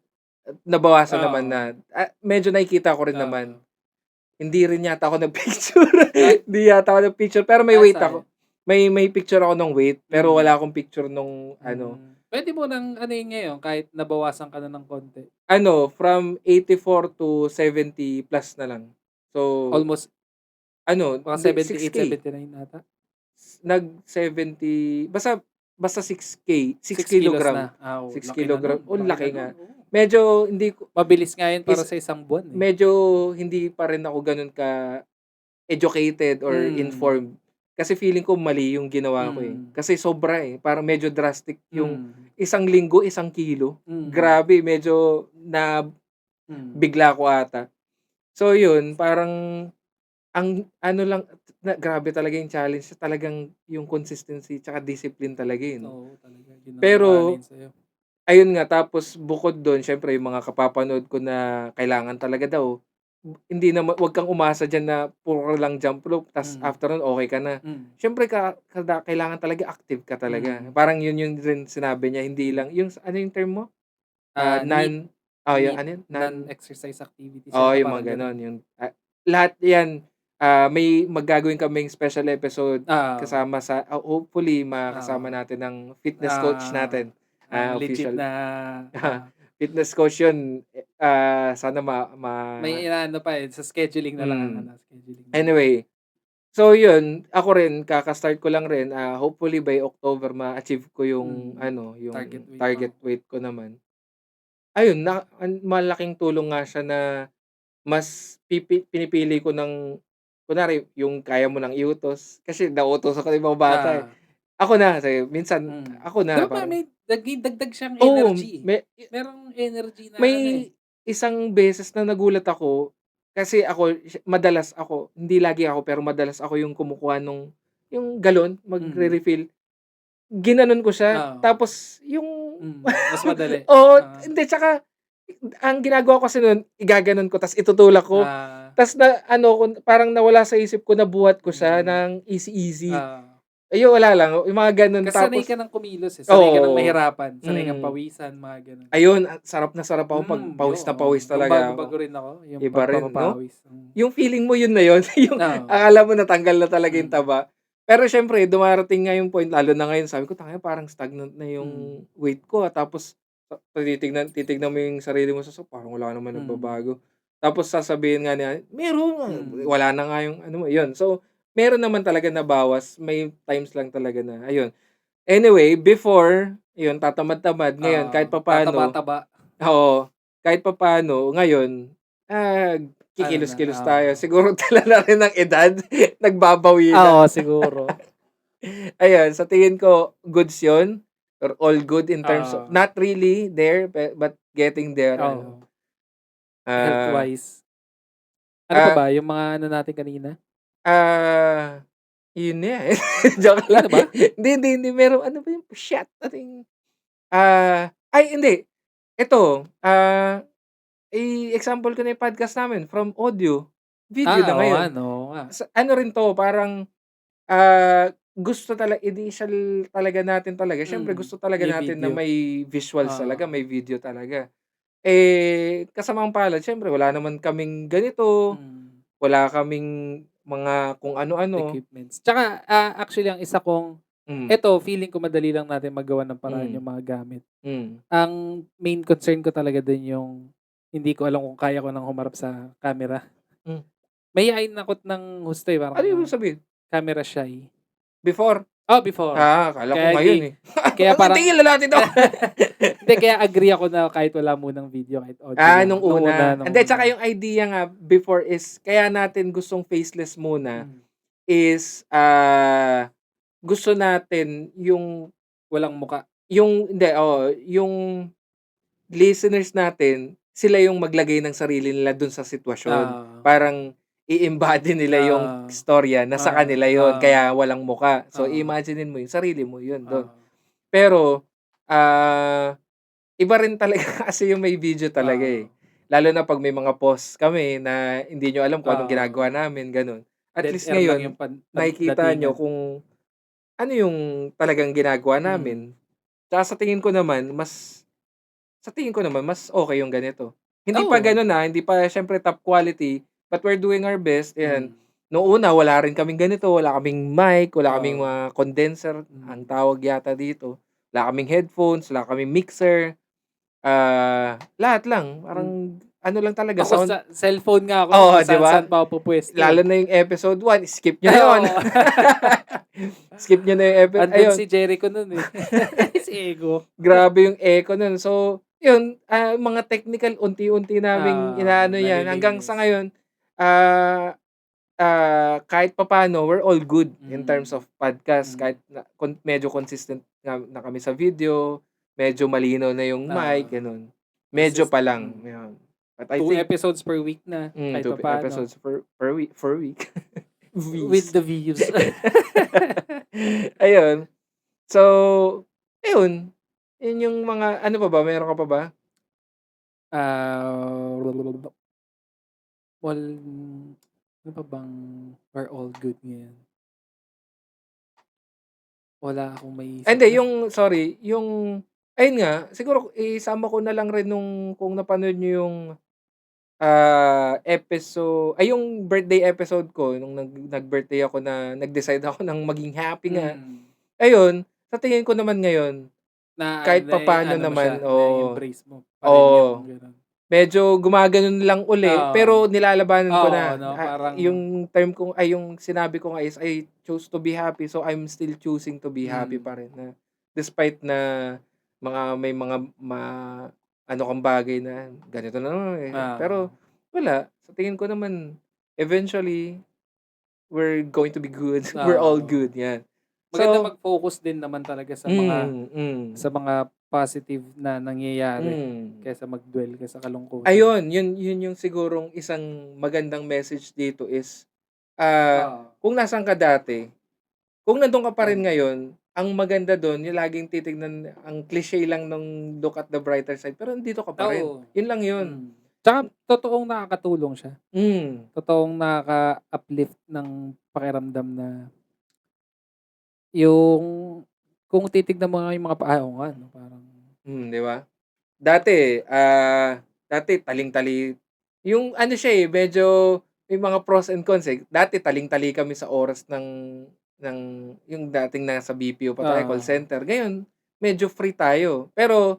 nabawasan naman oo, na, medyo nakikita ko rin naman. oo. Hindi rin yata ako nag-picture, Ay, hindi yata ako nag-picture pero may weight ako. sayang. May picture ako ng weight, pero Mm, wala akong picture nung ano. Puwede mo ng anuhin ngayon kahit nabawasan ka na ng konti. Ano, from 84 to 70 plus na lang. So, Almost ano, mga hindi 78, 6K. 79 ata. Nag-70 basta 6K, 6 6 kilos kilogram. na. Oo, 6 laki na kilogram. nun, laki na Laki nun, nga. oo. Medyo hindi ko Mabilis nga yun para is sa isang buwan, eh. medyo hindi pa rin ako gano'n ka-educated or Mm, informed. Kasi feeling ko mali yung ginawa ko, eh. mm, Kasi sobra, eh, parang medyo drastic yung mm. isang linggo, 1 kilo. Grabe, medyo na bigla ko ata. So yun, parang ang ano lang, grabe talaga yung challenge, talagang yung consistency tsaka discipline talaga yun. Oo, talaga. Yun ang Pero, aralin sa'yo. ayun nga, tapos bukod doon, syempre yung mga kapapanood ko na kailangan talaga daw, hindi na, wag kang umasa dyan na puro lang jump rope, tas after nun, okay ka na. Syempre, kailangan talaga active ka talaga. Parang yun yung rin sinabi niya, hindi lang, yung, ano yung term mo? NEAT. Yung, ano yun? Non-exercise activities. Oo, Yata yung parang mga ganun. gano'n, yung, lahat 'yan, may gagawin kaming special episode kasama sa, hopefully makasama Oo. natin ang fitness coach natin, Ang legit official. na Fitness coach 'yun, sana may inaano pa, sa scheduling na lang ang scheduling na lang. Anyway, so 'yun, ako rin kaka-start ko lang rin, hopefully by October ma-achieve ko yung ano, yung target weight ko naman. Ayun, malaking tulong nga siya na mas pinipili ko ng kunwari yung kaya mo ng iutos, kasi nauutusan ko yung mga bata, eh. Ako na, sige minsan ako na 'Di ba parang may dagdag siyang oo, energy, eh. Merong energy na ano, eh. may isang beses na nagulat ako, kasi ako madalas ako, hindi lagi ako, pero madalas ako yung kumukuha nung yung galon, magre-refill. Ginanon ko siya, Oo. tapos yung Mas madali. oo, hindi, tsaka ang ginagawa ko kasi nun, igaganon ko tas itutulak ko. Tas na ano ko, parang nawala sa isip ko, nabuhat ko siya ng easy. Ayun, wala lang, yung mga gano'n, Kasi sanay tapos ka ng kumilos, eh. Sanay ka ng oo, mahirapan, sanay kang pawisan, mga gano'n. ayun, sarap na sarap ako 'pag pawis na Oo. pawis Nung talaga ako. bago-bago rin ako, yung Iba rin 'no? pagpapapawis. Yung feeling mo yun na yun, yung Oo. akala mo natanggal na talaga yung taba. Pero siyempre dumarating nga yung point, lalo na ngayon, sabi ko, "Tangina, parang stagnant na yung weight ko, tapos titignan mo yung sarili mo sa parang wala naman nagbabago." Tapos sasabihin nga niya, "Meron nga, wala na nga yung ano mo." Yun, so meron naman talaga na bawas, may times lang talaga na ayun. Anyway, before, yun, tatamad-tamad, ngayon kahit papaano, Tataba-taba. oo, kahit papaano ngayon, Ano na, kikilos-kilos tayo. Siguro dala na rin ng edad, nagbabawi na. Oo, siguro. Ayun, sa tingin ko goods yun, or all good in terms of Oo. not really there, but getting there, ano. Oo. Ah, Health-wise. Ano pa ah, ba yung mga ano natin kanina? ah, yun na, eh. Joke Yun lang. na ba? Hindi, merong ano ba yung shit, ano yung, ay hindi, ito, i-example ko na yung podcast namin from audio, video na Oo nga ngayon. 'no, oo nga. Ano rin 'to, parang, gusto initial talaga natin talaga, siyempre gusto talaga May natin na video. may visuals talaga, Oo. may video talaga. Eh, kasamaang palad, siyempre wala naman kaming ganito, wala kaming mga kung ano-ano. Equipments. Tsaka, actually ang isa kong Hmm, eto feeling ko madali lang natin magawan ng paraan hmm, yung mga gamit. hmm. Ang main concern ko talaga dun yung hindi ko alam kung kaya ko ng humarap sa camera. Hmm. Mahiyain akot ng husto, eh, Ano parang ibig sabihin? camera shy. Before? Before. Akala ko Kaya ngayon, eh. kaya parang Tingnan na natin 'to. hindi, kaya agree ako na kahit wala munang video, kahit audio lang. Nung Nung una. nung Hindi, tsaka una. yung idea nga before is kaya natin gustong faceless muna Hmm. is, gusto natin Walang muka. hindi, oo, yung listeners natin, sila yung maglagay ng sarili nila dun sa sitwasyon. Oo. Parang i-embody nila yung Oo. istorya na sa kanila Oo. yon, kaya walang muka. So, Oo. imaginin mo yung sarili mo yun dun. Oo. Pero, iba rin talaga kasi yung may video talaga, Oo. eh. Lalo na 'pag may mga post kami na hindi niyo alam kung anong ginagawa Oo. namin, gano'n. At Dead least air lang ngayon, yung nakikita niyo datingan. kung ano yung talagang ginagawa namin. Tsaka sa tingin ko naman mas okey yung ganito. Hindi pa Oo. gano'n, hindi pa siyempre top quality, but we're doing our best, ayan. Hmm. Noong una wala rin kaming ganito, wala kaming mic, wala kaming Oo. mga condenser, ang tawag yata dito. Wala kaming headphones, wala kaming mixer. Lahat lang Hmm. parang ano lang talaga, Ako sound. sa cellphone nga ako nun Oo, kung 'di ba? saan-saan pa ako pupuwesto, Lalo eh. na yung episode 1, skip niyo na yun. Oo. Skip niyo na yung Andun ayun, si Jericho nun, eh. Si Ego. grabe yung echo nun. So, yun, mga technical unti-unti naming inaano yan hanggang sa Nalilinis. ngayon, ah, kahit papaano we're all good in terms of podcast, kahit na medyo consistent na kami sa video, medyo malinaw na yung mic, ganun. Medyo pa lang. Yun. But I 2 think, episodes per week na, kahit 2 papaano. episodes per week. With the views. Ayun. So, ayun. Yun yung mga, ano pa ba? Meron ka pa ba? Well, ano pa bang we're all good ngayon? Wala akong maisip. Hindi, ayun nga, siguro isama ko na lang rin kung napanood nyo yung yung birthday episode ko, nung nag-birthday ako na nag-decide ako ng maging happy nga. Ayun, sa tingin ko naman ngayon, Na, kahit papaano naman, na-embrace mo pa rin yung gano'n. medyo gumaganon lang uli, pero nilalabanan ko na. Parang, Yung term ko, yung sinabi ko nga is, I chose to be happy, so I'm still choosing to be happy pa rin. Na, despite na may mga ano kang bagay na ganito na naman eh. Pero wala, sa tingin ko naman, eventually, we're going to be good. We're all good, yan. maganda mag-focus din naman talaga sa mga positive na nangyayari kaysa mag-dwell ka sa kalungkutan. Ayun, yun yung sigurong isang magandang message dito is, kung nasaan ka dati, kung nandun ka pa rin ngayon, ang maganda doon, yung laging titignan, ang cliche lang nung look at the brighter side, pero nandito ka pa rin. Yun lang yun. Tsaka, totoong nakakatulong siya. Mm. Totoong nakaka-uplift ng pakiramdam na yung kung titignan mo nga yung mga paayaw nga, no? Parang, di ba? Dati taling-tali, yung ano siya eh, medyo may mga pros and cons eh. Dati taling-tali kami sa oras ng yung dating nasa BPO pa tayo, call center. Ngayon, medyo free tayo. Pero,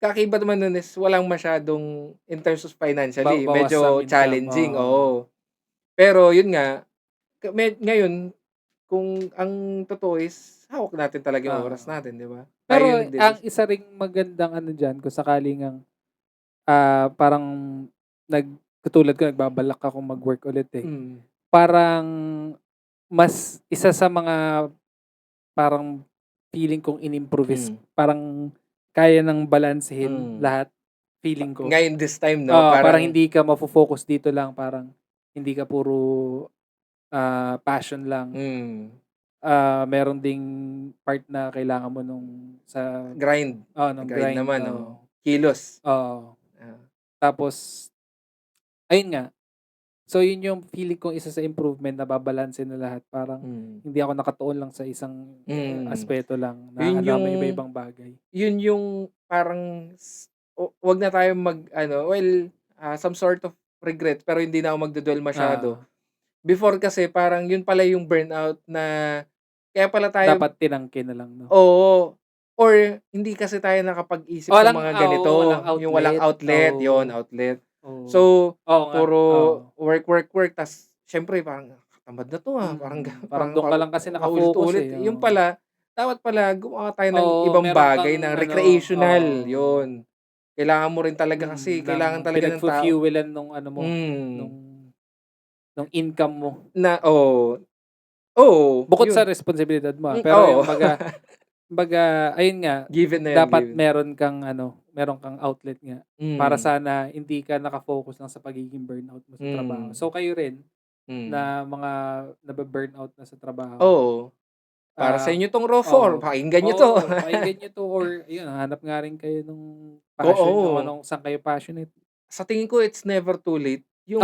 kakaiba naman nun is walang masyadong, in terms of financially, bawas medyo sa income, challenging. Oo. Pero, yun nga, ngayon, kung ang totoo is, hawak natin talaga yung oras natin, di ba? Pero, ang isa ring magandang ano dyan, kung sakaling parang katulad ko, nagbabalak akong mag-work ulit eh. Parang, mas isa sa mga parang feeling kong in-improve is parang kaya nang balansehin lahat, feeling ko. Ngayon this time, no? Parang hindi ka mafo-focus dito lang, parang hindi ka puro passion lang. Meron ding part na kailangan mo sa grind. Grind naman, kilos. Tapos, ayun nga. So, yun yung feeling kong isa sa improvement na babalanse na lahat. Parang, hindi ako nakatuon lang sa isang aspeto lang. Na alam mo iba-ibang bagay. Yun yung parang, wag na tayo some sort of regret, pero hindi na ako magdodwell masyado. Before kasi, parang yun pala yung burnout na, kaya pala tayo, dapat tinangkin na lang, no? Oo. Or, hindi kasi tayo nakapag-isip ng mga ganito. Yung walang outlet. Yun, outlet. So, puro work, tas, syempre, parang, tamad na to Parang doon ka lang kasi nakafocus eh. Yung pala, dapat pala, gumawa tayo ng ibang bagay na recreational. Yun. Kailangan mo rin talaga kasi, kailangan talaga ng tao. Pinag-fuelan nung nung income mo. Bukod sa responsibilidad mo. Pero yung ayun nga, given na yan, dapat meron kang outlet nga. Para sana hindi ka nakafocus lang sa pagiging burnout mo sa trabaho. So kayo rin, na mga nabe-burnout na sa trabaho. Para sa inyo tong RAW4, pakinggan nyo to. Pakinggan nyo to, or yun, hanap nga rin kayo nung passion, saan kayo passionate. Sa tingin ko, it's never too late. Yung,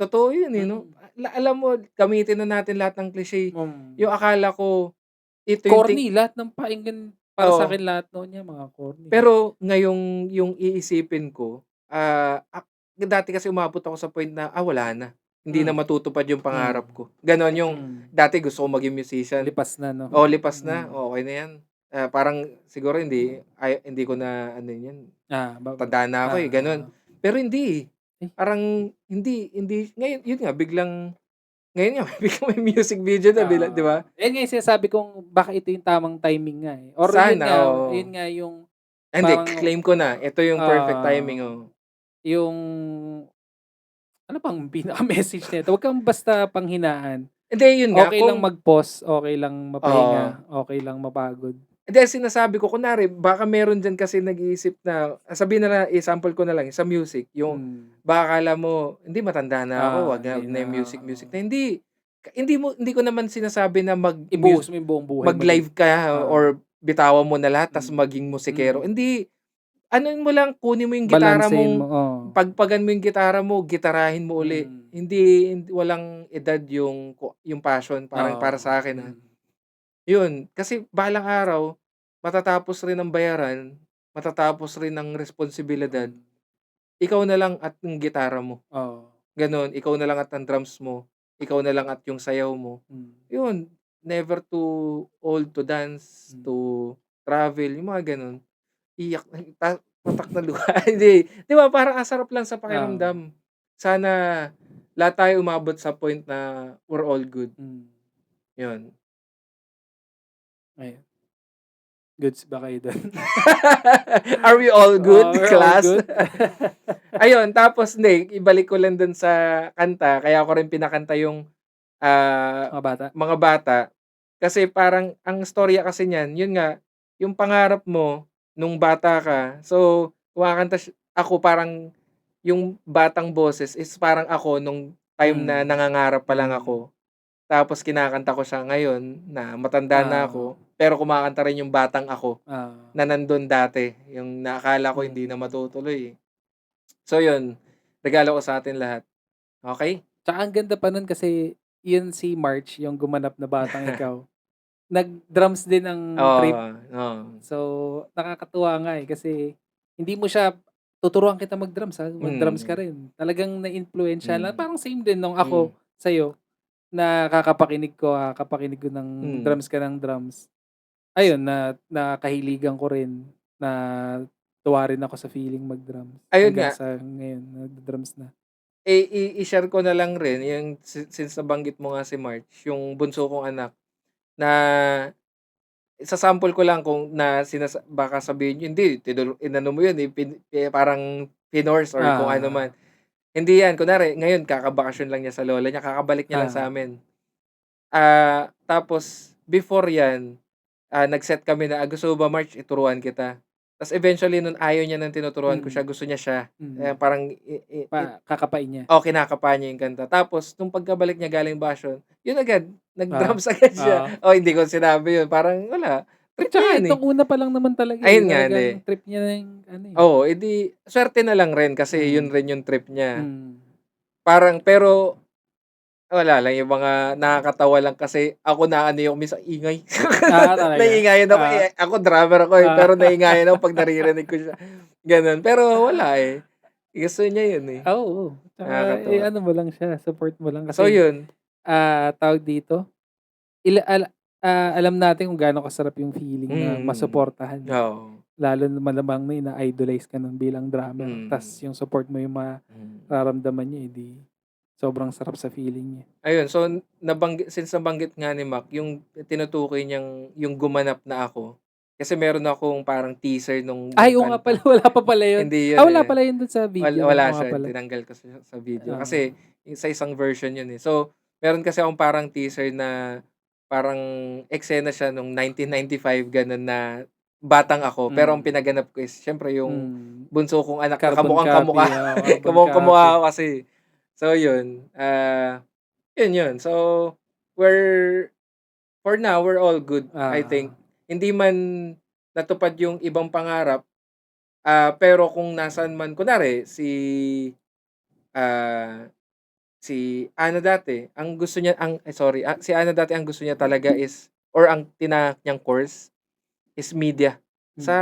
totoo yun eh, no? Alam mo, gamitin na natin lahat ng cliche. Yung akala ko, ito corny, lahat ng pakinggan, para sa akin lahat noon niya, mga corny. Pero, ngayong yung iisipin ko, dati kasi umabot ako sa point na, wala na. Hindi na matutupad yung pangarap ko. Ganon yung, dati gusto ko maging musician. Lipas na, no? Lipas na. Okay na yan. Parang, siguro hindi ko na, yan. Tanda na ako eh, ganon. Pero hindi. Parang, hindi, ngayon, yun nga, biglang may music video na, di ba? Yan nga yung sinasabi kong, baka ito yung tamang timing nga eh. Or sana, yun nga yung, hindi, claim ko na, ito yung perfect timing, yung, ano pang pinaka-message nito? Huwag kang basta panghinaan. Hindi, yun nga. Okay lang mag-pause, okay lang mapahinga, okay lang mapagod. Hindi, sinasabi ko kunwari baka meron diyan kasi nag-iisip na sabihin na lang example ko na lang sa music, yung baka akala mo, "Hindi matanda na ako, wag Hindi na na, yung music oo. na." Hindi ko naman sinasabi na Ibuhos mo yung buong buhay mo dun. mag-live ka or bitawan mo na lahat ta's Mm. maging musikero. Mm. Hindi, anohin mo lang, kunin mo yung gitara Balansehin mo, mong pagpagan mo yung gitara mo, gitarahin mo uli. Mm. Hindi walang edad yung passion parang para Oo. sa akin, Yun, kasi balang araw matatapos rin ang bayaran, matatapos rin ang responsibilidad, ikaw na lang at yung gitara mo, Oo. gano'n. Ikaw na lang at ang drums mo, ikaw na lang at yung sayaw mo. Yun, never too old to dance, to travel, yung mga gano'n. Iyak patak na luha, hindi. 'Di ba parang ang sarap lang sa pakiramdam. Sana lahat tayo umabot sa point na we're all good, yun. Ayun. Goods ba kayo dun? Are we all good, We're all class? good. Ayun, tapos hindi, ibalik ko lang dun sa kanta, kaya ko rin pinakanta yung, Mga bata. mga bata. Kasi parang ang istorya kasi niyan, yun nga, yung pangarap mo nung bata ka, so kumakanta ako parang yung batang boses is parang ako nung time na nangangarap pa lang ako. Tapos kinakanta ko siya ngayon na matanda na ako, pero kumakanta rin yung batang ako na nandun dati, yung naakala ko hindi na matutuloy, eh. So yun, regalo ko sa atin lahat. Okey? Tsaka ang ganda pa nun kasi yun si March, yung gumanap na batang ikaw, nag-drums din ang trip. Oo, oo. So, nakakatuwa nga, eh, kasi hindi mo siya tuturuan kita mag-drums, mag-drums ka rin. Talagang naimpluwensyahan lang, parang same din nung ako sa'yo, na kakapakinig ko ng drums ka ng drums. Ayun, nakahiligan ko rin, natuwa rin ako sa feeling mag-drums. Ayun Hanggang nga, sa ngayon nagda-drums na. i-share ko na lang rin yung since nabanggit mo nga si March, yung bunso kong anak na isa-sample ko lang kung na baka sabihin niyo, "Hindi, inano mo yun, parang pinorse or kung ano man." Hindi yan, kunwari ngayon kakabakasyon lang niya sa lola niya, kakabalik niya lang sa'min. Tapos before yan, nag-set kami na, "Gusto mo ba March ituruan kita?" Ta's eventually nun ayaw niya ng tinuturuan ko siya, gusto niya siya. Parang Kakapain niya. kinakapa niya yung kanta. Tapos nung pagkabalik niya galing basyon, yun agad, nag-drums agad siya. Hindi ko sinabi yun, parang wala, trip Tsaka niya yun, eh. nung una pa lang naman talaga, Ayun nga, talagang hindi. trip niya na yung ano, eh. Oo, swerte na lang rin kasi yun rin yung trip niya. Mm. Parang pero wala lang, yung mga nakakatawa lang kasi ako naano yung minsan ingay. Talaga? Naiingayan ako, ako drummer ako, pero naiingayan ako 'pag naririnig ko siya, gano'n. Pero wala, eh, gusto niya yun, eh, Oo. Tsaka, nakakatuwa. ano mo lang siya, support mo lang So kasi, yun, tawag dito, alam natin kung gaano kasarap yung feeling na masuportahan. oo, Lalo na malamang na ina-idolize ka nun bilang drummer, tas yung support mo yung mararamdaman niya, eh, 'di sobrang sarap sa feeling niya. Ayun, so since nabanggit nga ni Mac yung tinutukoy niyang yung gumanap na ako, kasi meron akong parang teaser nung Ay, oo nga pala, kanta. wala pa pala yun. Hindi yun, Wala eh. pala yun dun sa video, Wala oo nga siya, pala. tinanggal ko siya sa video Oo. kasi sa isang version yun, eh. So, meron kasi akong parang teaser na parang eksena siya nung 1995 gano'n na batang ako, pero ang pinaganap ko is siyempre yung bunso kong anak na Carbon kamukhang-kamukha. copy, carbon Kamukhang-kamukha copy. ako kasi. So yun, yun. So, we're for now, we're all good, I think. Hindi man natupad yung ibang pangarap, pero kung nasaan man kunwari ah, si Ana dati, ang gusto niya si Ana dati ang gusto niya talaga is or ang tinahak niyang course is media. Sa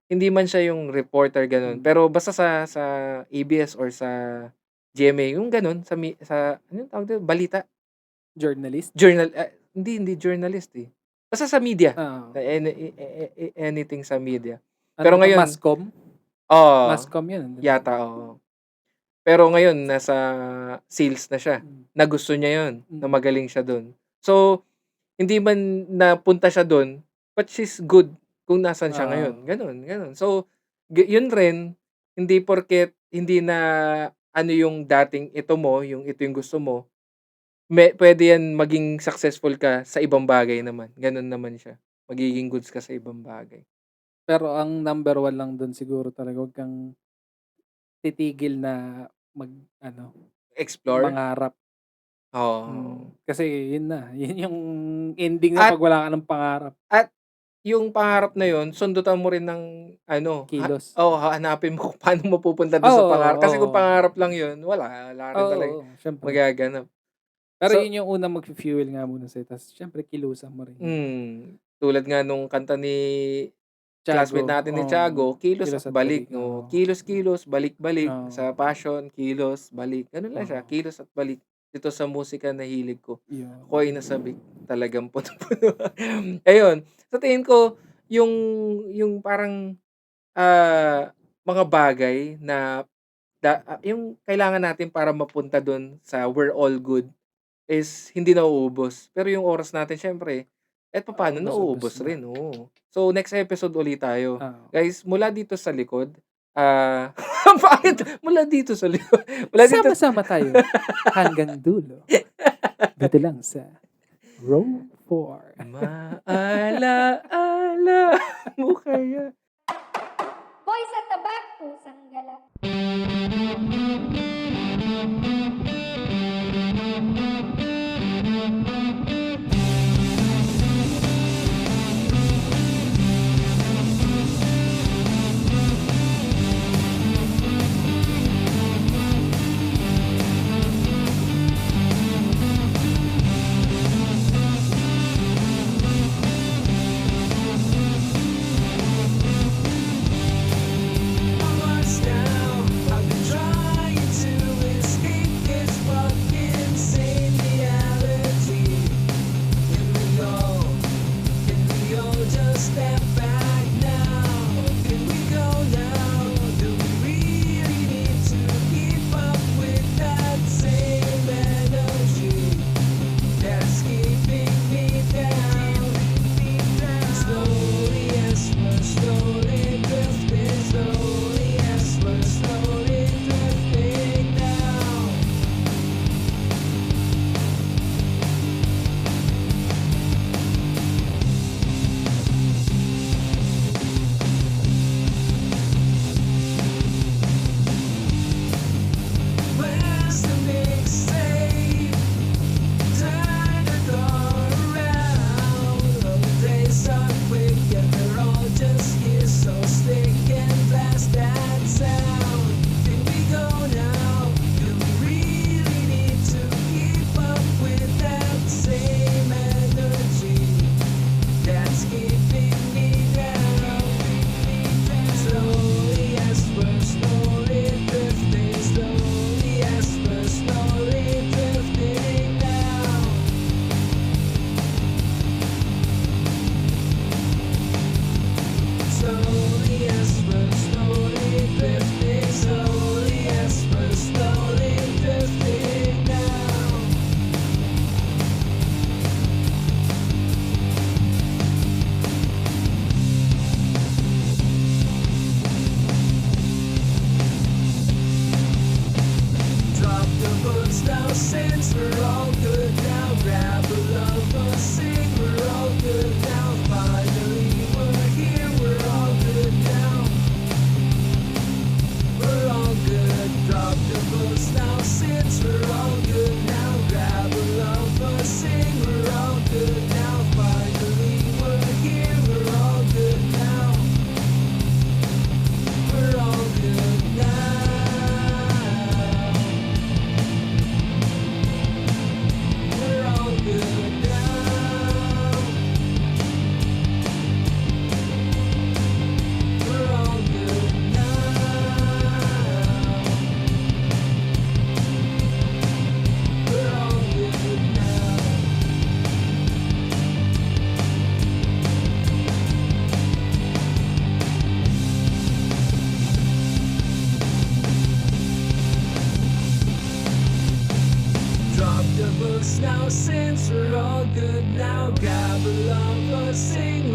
hindi man siya yung reporter gano'n, pero basta sa ABS or sa GMA yung gano'n, sa anong tawag dun, balita, Journalist? journal, hindi journalist, eh. Basta sa media, Oo. anything sa media. Ano Pero ba 'to, ngayon Mascom? oo, Mascom yun, 'di ba? yata, oo. Pero ngayon nasa sales na siya, na gusto niya yun, na magaling siya dun. So, hindi man napunta siya dun, but she's good kung nasaan siya ngayon, gano'n, gano'n. So, yun rin, hindi porket hindi na ano yung dating ito yung gusto mo, puwede yan maging successful ka sa ibang bagay naman, gano'n naman siya. magiging goods ka sa ibang bagay. Pero ang number 1 lang dun siguro talaga, huwag kang titigil na mag-ano, Explore? mangarap. Oo. Kasi yun na, yun yung ending na At 'pag wala ka ng pangarap. at yung pangarap na yun, sundutan mo rin ng ano, Kilos. hahanapin mo kung paano mapupunta dun sa Oo, pangarap. Kasi kung oo. pangarap lang yun, wala rin talaga Oo, siyempre. magaganap. Pero So yun yung unang mag-fuel nga muna sa'yo, tas siyempre kilusan mo rin. tulad nga nung kanta ni classmate Tiyago, natin ni Tiago, kilos at kilos at balik, balik, oh. oo. Kilos-kilos, balik-balik. Sa Oo, passion, kilos, balik. Gano'n lang siya, oo, kilos at balik. Dito sa musika na hilig ko. yun. Ako ay nasabik, talagang punong-puno. Ayun, sa tingin ko yung parang, mga bagay na yung kailangan natin para mapunta dun sa we're all good is hindi nauubos. Pero yung oras natin siyempre kahit papaano Ubos-ubos nauubos na. rin, oo. So, next episode ulit tayo. Oo. Guys, mula dito sa likod, ang pangit, mula dito sa likod, mula dito Sama-sama tayo hanggang dulo. Dito lang sa Row 4. Maalaala mo kaya. Boy sa tabak, pusang gala. Now since we're all good now, grab a lover, sing